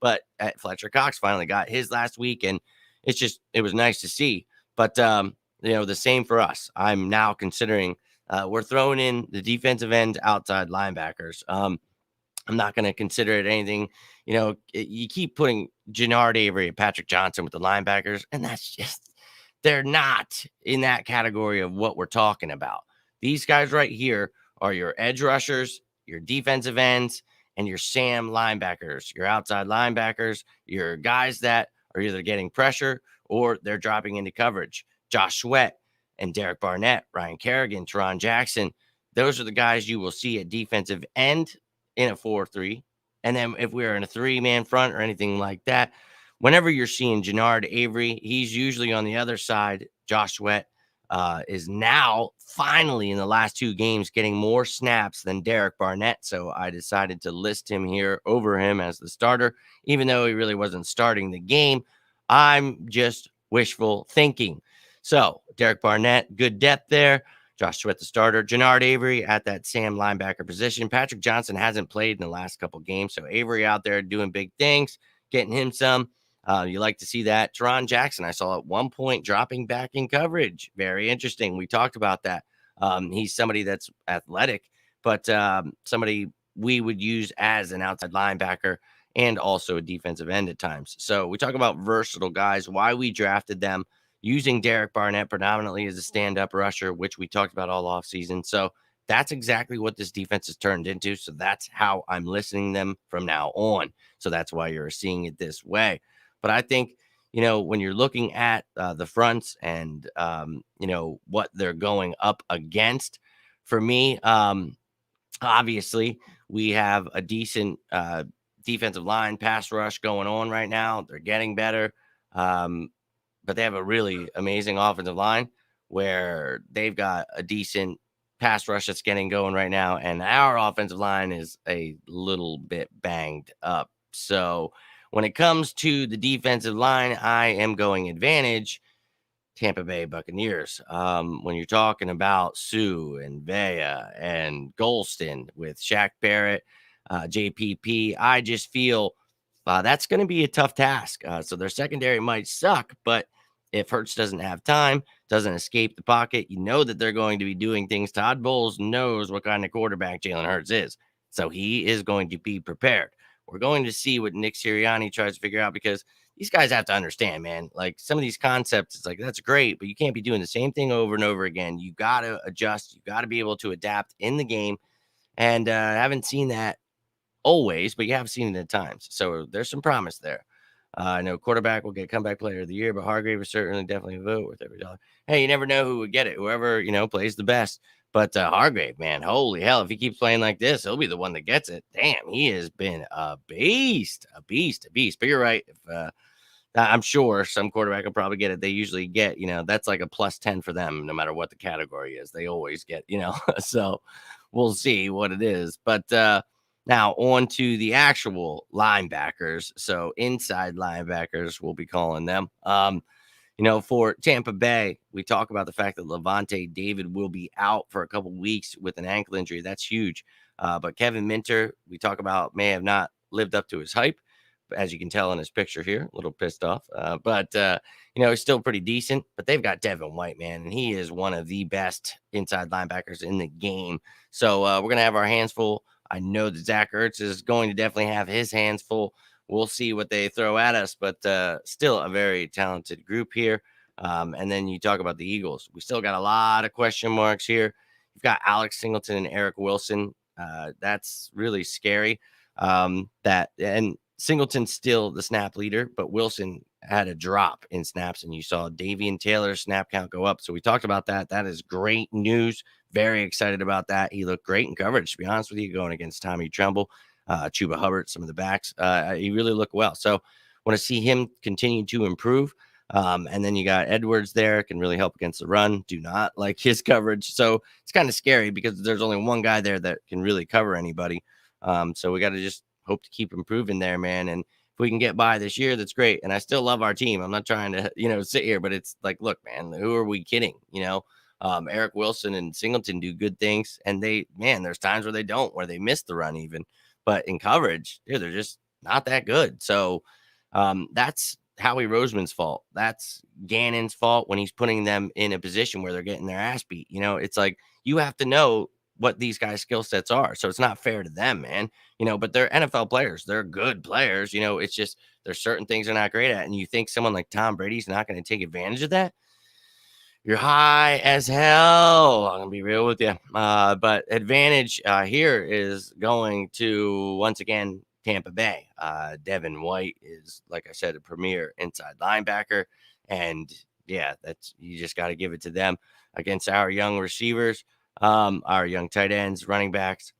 But Fletcher Cox finally got his last week, and it was nice to see. But, the same for us. I'm now considering we're throwing in the defensive end outside linebackers. I'm not going to consider it anything. You keep putting Jannard Avery and Patrick Johnson with the linebackers, and that's just – they're not in that category of what we're talking about. These guys right here are your edge rushers, your defensive ends, and your Sam linebackers, your outside linebackers, your guys that are either getting pressure or they're dropping into coverage. Josh Sweat and Derek Barnett, Ryan Kerrigan, Teron Jackson. Those are the guys you will see at defensive end in a 4-3. And then if we're in a 3-man front or anything like that, whenever you're seeing Jannard Avery, he's usually on the other side. Josh Sweat is now finally in the last 2 games getting more snaps than Derek Barnett. So I decided to list him here over him as the starter, even though he really wasn't starting the game. I'm just wishful thinking. So Derek Barnett, good depth there. Josh Sweat, the starter. Jannard Avery at that Sam linebacker position. Patrick Johnson hasn't played in the last couple games. So Avery out there doing big things, getting him some. You like to see that. Teron Jackson, I saw at one point dropping back in coverage. Very interesting. We talked about that. He's somebody that's athletic, but somebody we would use as an outside linebacker and also a defensive end at times. So we talk about versatile guys, why we drafted them, using Derek Barnett predominantly as a stand-up rusher, which we talked about all offseason. So that's exactly what this defense has turned into. So that's how I'm listening them from now on. So that's why you're seeing it this way. But I think, when you're looking at the fronts and, what they're going up against, for me, obviously, we have a decent defensive line pass rush going on right now. They're getting better. But they have a really amazing offensive line where they've got a decent pass rush that's getting going right now. And our offensive line is a little bit banged up. So when it comes to the defensive line, I am going advantage Tampa Bay Buccaneers. When you're talking about Sue and Vea and Golston with Shaq Barrett, JPP, I just feel that's going to be a tough task. So their secondary might suck, but if Hurts doesn't have time, doesn't escape the pocket, you know that they're going to be doing things. Todd Bowles knows what kind of quarterback Jalen Hurts is. So he is going to be prepared. We're going to see what Nick Sirianni tries to figure out because these guys have to understand, man, like some of these concepts, it's like, that's great, but you can't be doing the same thing over and over again. You got to adjust. You got to be able to adapt in the game. And I haven't seen that always, but you have seen it at times. So there's some promise there. I know quarterback will get comeback player of the year, but Hargrave is certainly definitely a vote worth every dollar. Hey, you never know who would get it. Whoever, plays the best. But Hargrave, man, holy hell, if he keeps playing like this, he'll be the one that gets it. Damn, he has been a beast. But you're right. If I'm sure some quarterback will probably get it. They usually get, that's like a +10 for them, no matter what the category is. They always get, so we'll see what it is. But now on to the actual linebackers. So inside linebackers, we'll be calling them. For Tampa Bay, we talk about the fact that Levante David will be out for a couple weeks with an ankle injury. That's huge. But Kevin Minter, we talk about, may have not lived up to his hype, as you can tell in his picture here, a little pissed off. But he's still pretty decent. But they've got Devin White, man, and he is one of the best inside linebackers in the game. So we're going to have our hands full. I know that Zach Ertz is going to definitely have his hands full. We'll see what they throw at us, but still a very talented group here. And then you talk about the Eagles. We still got a lot of question marks here. You've got Alex Singleton and Eric Wilson. That's really scary. And Singleton's still the snap leader, but Wilson had a drop in snaps, and you saw Davian Taylor's snap count go up. So we talked about that. That is great news. Very excited about that. He looked great in coverage, to be honest with you, going against Tommy Tremble, Chuba Hubbard, some of the backs. He really looked well. So want to see him continue to improve. And then you got Edwards there, can really help against the run. Do not like his coverage. So it's kind of scary because there's only one guy there that can really cover anybody. So we got to just hope to keep improving there, man. And if we can get by this year, that's great. And I still love our team. I'm not trying to, sit here, but it's like, look, man, who are we kidding? Eric Wilson and Singleton do good things, and there's times where they don't, where they miss the run even. But in coverage, dude, they're just not that good. So that's Howie Roseman's fault. That's Gannon's fault when he's putting them in a position where they're getting their ass beat. It's like you have to know what these guys' skill sets are. So it's not fair to them, man. But they're NFL players. They're good players. It's just there's certain things they're not great at. And you think someone like Tom Brady's not going to take advantage of that? You're high as hell. I'm going to be real with you. But advantage here is going to, once again, Tampa Bay. Devin White is, like I said, a premier inside linebacker. And, yeah, you just got to give it to them against our young receivers, our young tight ends, running backs.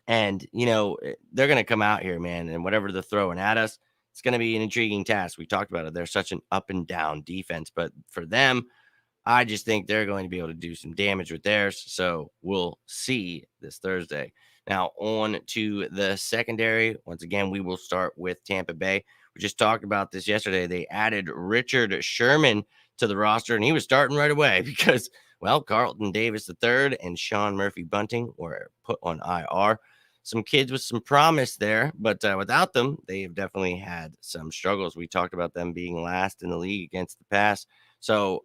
And, they're going to come out here, man, and whatever they're throwing at us, it's going to be an intriguing task. We talked about it. They're such an up and down defense. But for them, I just think they're going to be able to do some damage with theirs. So we'll see this Thursday. Now on to the secondary. Once again, we will start with Tampa Bay. We just talked about this yesterday. They added Richard Sherman to the roster, and he was starting right away because, Carlton Davis III and Sean Murphy Bunting were put on IR. Some kids with some promise there, but without them, they have definitely had some struggles. We talked about them being last in the league against the pass. So,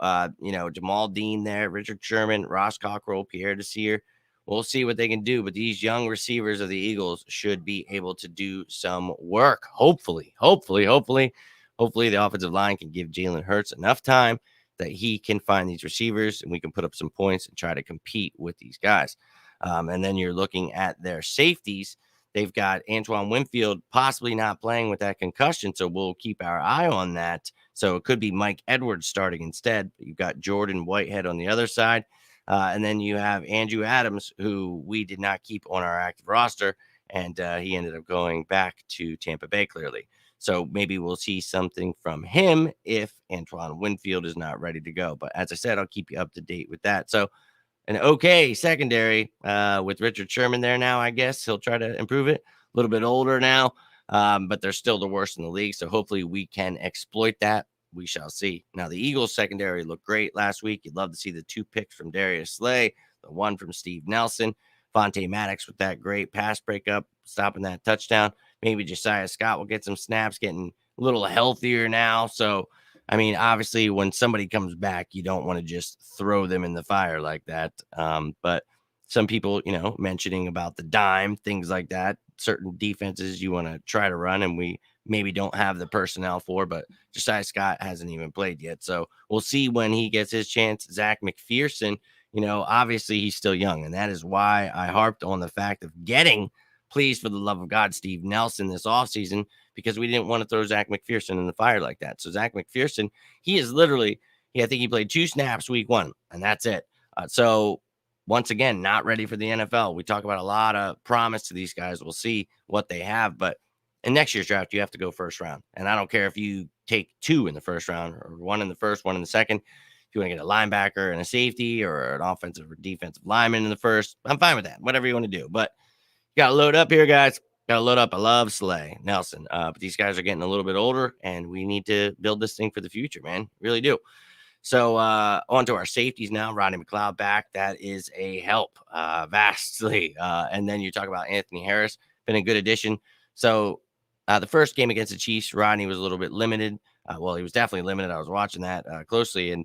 Jamal Dean there, Richard Sherman, Ross Cockrell, Pierre Desir. We'll see what they can do. But these young receivers of the Eagles should be able to do some work. Hopefully, the offensive line can give Jalen Hurts enough time that he can find these receivers and we can put up some points and try to compete with these guys. And then you're looking at their safeties. They've got Antoine Winfield possibly not playing with that concussion, so we'll keep our eye on that. So it could be Mike Edwards starting instead. You've got Jordan Whitehead on the other side. And then you have Andrew Adams, who we did not keep on our active roster. and he ended up going back to Tampa Bay clearly. So maybe we'll see something from him if Antoine Winfield is not ready to go. But as I said, I'll keep you up to date with that. So an okay secondary with Richard Sherman there now. I guess he'll try to improve it. A little bit older now, but they're still the worst in the league. So hopefully we can exploit that. We shall see. Now, the Eagles secondary looked great last week. You'd love to see the 2 picks from Darius Slay, the 1 from Steve Nelson, Vontae Maddox with that great pass breakup, stopping that touchdown. Maybe Josiah Scott will get some snaps, getting a little healthier now. So, I mean, obviously, when somebody comes back, you don't want to just throw them in the fire like that. But some people, mentioning about the dime, things like that, certain defenses you want to try to run, and we maybe don't have the personnel for, but Josiah Scott hasn't even played yet. So we'll see when he gets his chance. Zach McPherson, obviously he's still young, and that is why I harped on the fact of getting, please, for the love of God, Steve Nelson this offseason, because we didn't want to throw Zach McPherson in the fire like that. So Zach McPherson, he is literally, I think he played 2 snaps week 1, and that's it. So once again, not ready for the NFL. We talk about a lot of promise to these guys. We'll see what they have, but in next year's draft, you have to go first round. And I don't care if you take 2 in the first round or 1 in the first, 1 in the second. If you want to get a linebacker and a safety or an offensive or defensive lineman in the first, I'm fine with that. Whatever you want to do. But you got to load up here, guys. Got to load up. I love Slay, Nelson. But these guys are getting a little bit older, and we need to build this thing for the future, man. Really do. So on to our safeties now. Rodney Mcleod back. That is a help vastly. And then you talk about Anthony Harris. Been a good addition. So the first game against the Chiefs, Rodney was a little bit limited. Well, he was definitely limited. I was watching that closely. And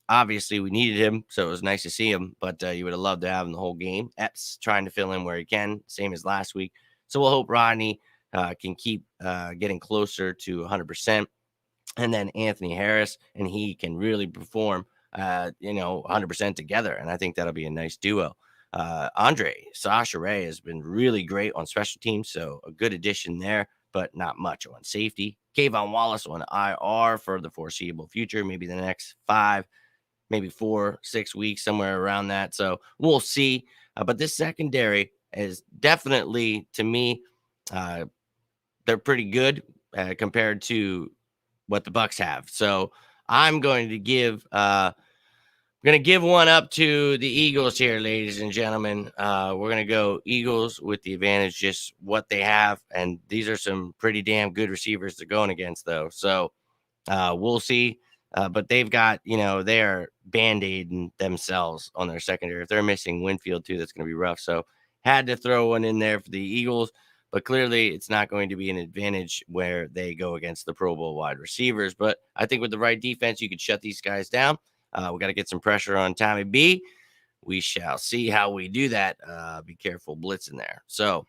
obviously we needed him. So it was nice to see him. But you would have loved to have him the whole game. Epps trying to fill in where he can. Same as last week. So we'll hope Rodney can keep getting closer to 100%. And then Anthony Harris, and he can really perform, 100% together. And I think that'll be a nice duo. Andre Sasha-Ray has been really great on special teams, so a good addition there, but not much on safety. Kayvon Wallace on IR for the foreseeable future, maybe the next 5, maybe 4, 6 weeks, somewhere around that. So we'll see. But this secondary is definitely, to me, they're pretty good compared to what the Bucs have. So I'm going to give one up to the Eagles here, ladies and gentlemen. We're going to go Eagles with the advantage, just what they have. And these are some pretty damn good receivers they're going against, though. So we'll see. But they've got, they are band-aiding themselves on their secondary. If they're missing Winfield, too, that's going to be rough. So had to throw one in there for the Eagles. But clearly, it's not going to be an advantage where they go against the Pro Bowl wide receivers. But I think with the right defense, you could shut these guys down. We got to get some pressure on Tommy B. We shall see how we do that. Be careful blitzing there. So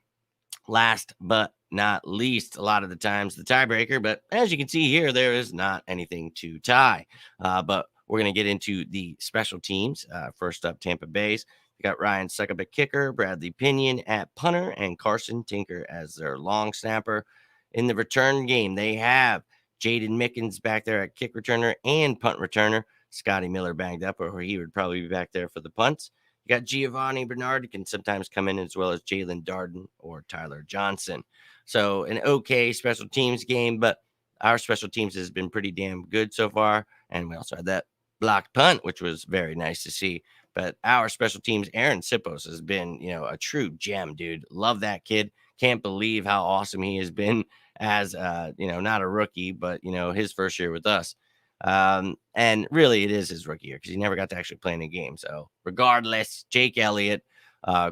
last but not least, a lot of the times the tiebreaker. But as you can see here, there is not anything to tie. But we're going to get into the special teams. First up, Tampa Bay's. You got Ryan Succop at kicker, Bradley Pinion at punter, and Carson Tinker as their long snapper. In the return game, they have Jaden Mickens back there at kick returner and punt returner. Scotty Miller banged up, or he would probably be back there for the punts. You got Giovanni Bernard, who can sometimes come in, as well as Jalen Darden or Tyler Johnson. So an okay special teams game, but our special teams has been pretty damn good so far. And we also had that blocked punt, which was very nice to see. But our special teams, Aaron Sipos, has been, a true gem, dude. Love that kid. Can't believe how awesome he has been as, not a rookie, but, his first year with us. And really, it is his rookie year because he never got to actually play in a game. So regardless, Jake Elliott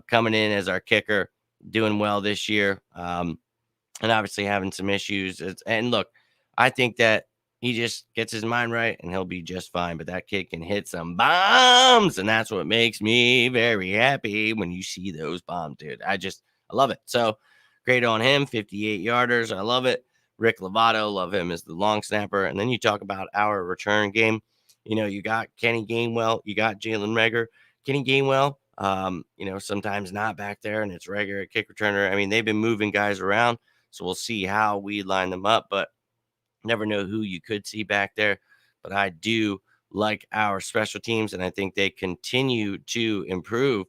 coming in as our kicker, doing well this year, and obviously having some issues. And look, I think that he just gets his mind right and he'll be just fine. But that kid can hit some bombs. And that's what makes me very happy when you see those bombs, dude. I love it. So great on him. 58 yarders. I love it. Rick Lovato, love him as the long snapper. And then you talk about our return game. You got Kenny Gainwell. You got Jalen Reagor. Kenny Gainwell, sometimes not back there. And it's Reagor at kick returner. I mean, they've been moving guys around. So we'll see how we line them up. But never know who you could see back there, but I do like our special teams, and I think they continue to improve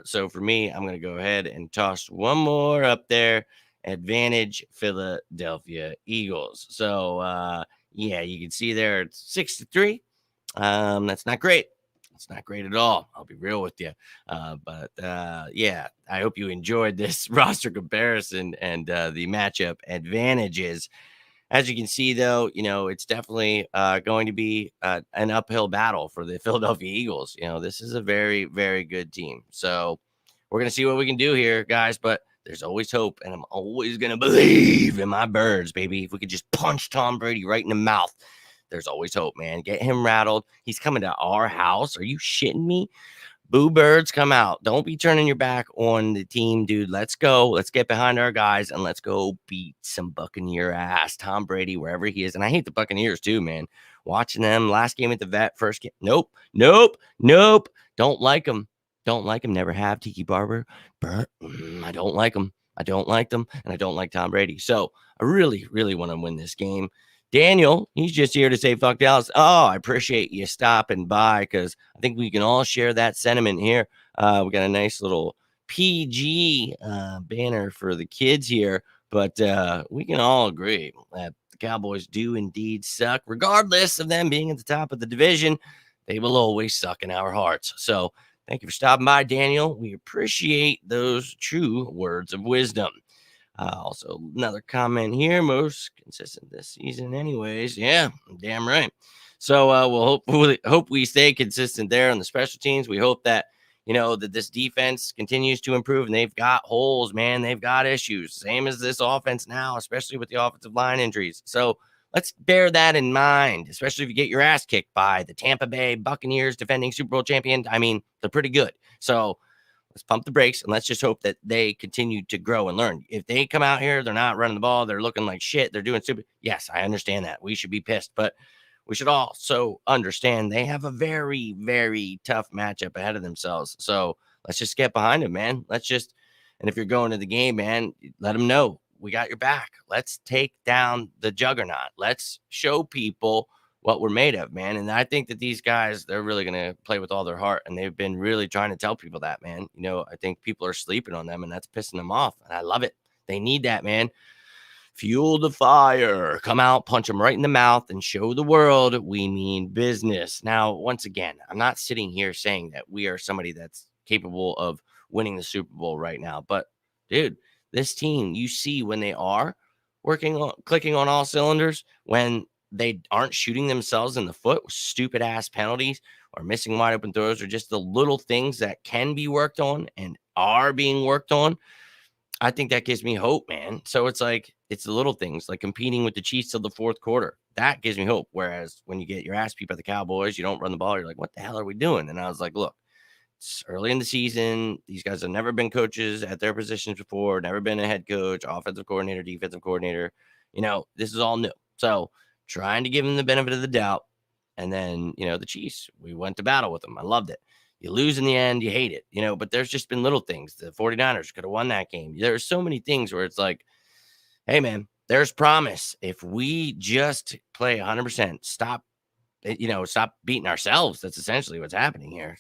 So for me, I'm going to go ahead and toss one more up there. Advantage Philadelphia Eagles. So yeah, you can see there it's 6-3. That's not great. It's not great at all. I'll be real with you. But yeah, I hope you enjoyed this roster comparison and the matchup advantages. As you can see, though, it's definitely going to be an uphill battle for the Philadelphia Eagles. This is a very, very good team. So we're going to see what we can do here, guys. But there's always hope, and I'm always going to believe in my birds, baby. If we could just punch Tom Brady right in the mouth, there's always hope, man. Get him rattled. He's coming to our house. Are you shitting me? Boo birds, come out. Don't be turning your back on the team, dude. Let's go. Let's get behind our guys and let's go beat some Buccaneer ass. Tom Brady, wherever he is. And I hate the Buccaneers too, man. Watching them last game at the vet, first game. Nope. Don't like them. Don't like him. Never have. Tiki Barber. I don't like him. I don't like them. And I don't like Tom Brady. So I really, really want to win this game. Daniel, he's just here to say fuck Dallas. Oh, I appreciate you stopping by because I think we can all share that sentiment here. We got a nice little PG banner for the kids here, but we can all agree that the Cowboys do indeed suck. Regardless of them being at the top of the division, they will always suck in our hearts. So thank you for stopping by, Daniel. We appreciate those true words of wisdom. Also, another comment here, most consistent this season anyways. Yeah, damn right. So we'll hope we stay consistent there on the special teams. We hope that, that this defense continues to improve, and they've got holes, man. They've got issues. Same as this offense now, especially with the offensive line injuries. So let's bear that in mind, especially if you get your ass kicked by the Tampa Bay Buccaneers, defending Super Bowl champion. I mean, they're pretty good. So let's pump the brakes and let's just hope that they continue to grow and learn. If they come out here, they're not running the ball, they're looking like shit, they're doing stupid. Yes, I understand that. We should be pissed, but we should also understand they have a very, very tough matchup ahead of themselves. So let's just get behind them, man. And if you're going to the game, man, let them know we got your back. Let's take down the juggernaut. Let's show people what we're made of, man. And I think that these guys, they're really going to play with all their heart. And they've been really trying to tell people that, man. I think people are sleeping on them and that's pissing them off. And I love it. They need that, man. Fuel the fire. Come out, punch them right in the mouth and show the world we mean business. Now, once again, I'm not sitting here saying that we are somebody that's capable of winning the Super Bowl right now. But, dude, this team, you see when they are clicking on all cylinders, when they aren't shooting themselves in the foot with stupid ass penalties or missing wide open throws or just the little things that can be worked on and are being worked on. I think that gives me hope, man. So it's the little things like competing with the Chiefs till the fourth quarter. That gives me hope. Whereas when you get your ass beat by the Cowboys, you don't run the ball. You're like, what the hell are we doing? And I was like, look, it's early in the season. These guys have never been coaches at their positions before, never been a head coach, offensive coordinator, defensive coordinator. This is all new. So trying to give them the benefit of the doubt. And then, the Chiefs, we went to battle with them. I loved it. You lose in the end, you hate it, but there's just been little things. The 49ers could have won that game. There's so many things where it's like, hey, man, there's promise. If we just play 100%, stop beating ourselves. That's essentially what's happening here.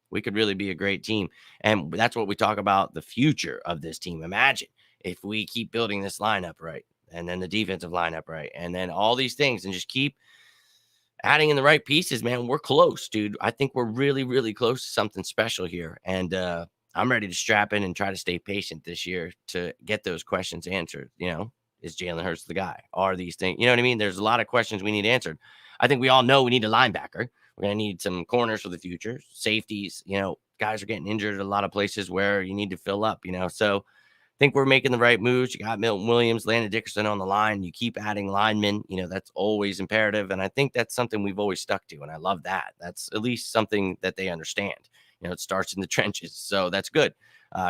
We could really be a great team. And that's what we talk about, the future of this team. Imagine if we keep building this lineup right, and then the defensive lineup right, and then all these things, and just keep adding in the right pieces, man. We're close, dude. I think we're really, really close to something special here. And I'm ready to strap in and try to stay patient this year to get those questions answered. Is Jalen Hurts the guy? Are these things? You know what I mean? There's a lot of questions we need answered. I think we all know we need a linebacker. We're going to need some corners for the future. Safeties, guys are getting injured at a lot of places where you need to fill up, So I think we're making the right moves. You got Milton Williams, Landon Dickerson on the line. You keep adding linemen. That's always imperative. And I think that's something we've always stuck to. And I love that. That's at least something that they understand. It starts in the trenches. So that's good.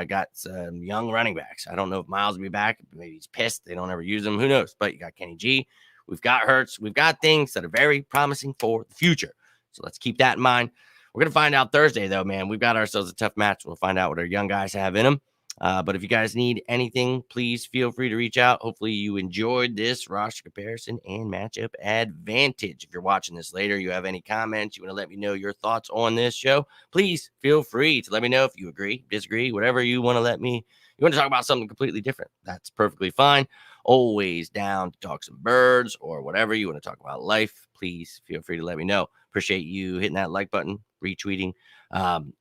Got some young running backs. I don't know if Miles will be back. Maybe he's pissed. They don't ever use him. Who knows? But you got Kenny G. We've got Hurts. We've got things that are very promising for the future. So let's keep that in mind. We're going to find out Thursday, though, man. We've got ourselves a tough match. We'll find out what our young guys have in them. But if you guys need anything, please feel free to reach out. Hopefully you enjoyed this roster comparison and matchup advantage. If you're watching this later, you have any comments, you want to let me know your thoughts on this show, please feel free to let me know if you agree, disagree, whatever you want to let me. You want to talk about something completely different, that's perfectly fine. Always down to talk some birds or whatever you want to talk about life. Please feel free to let me know. Appreciate you hitting that like button, retweeting,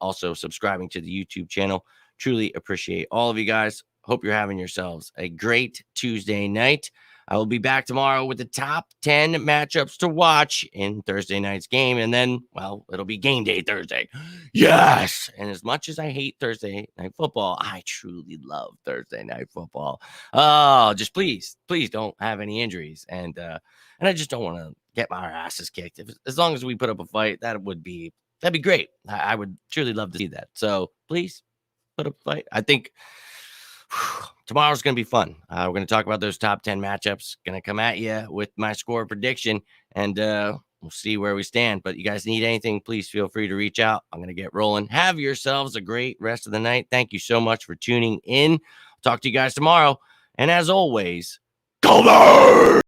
also subscribing to the YouTube channel. Truly appreciate all of you guys. Hope you're having yourselves a great Tuesday night. I will be back tomorrow with the top 10 matchups to watch in Thursday night's game. And then, well, it'll be game day Thursday. Yes. And as much as I hate Thursday night football, I truly love Thursday night football. Oh, just please don't have any injuries. And I just don't want to get my asses kicked. As long as we put up a fight, that'd be great. I would truly love to see that. So please put up a fight. I think tomorrow's going to be fun. We're going to talk about those top 10 matchups. Going to come at you with my score prediction, and we'll see where we stand. But you guys need anything, please feel free to reach out. I'm going to get rolling. Have yourselves a great rest of the night. Thank you so much for tuning in. Talk to you guys tomorrow. And as always, go Birds!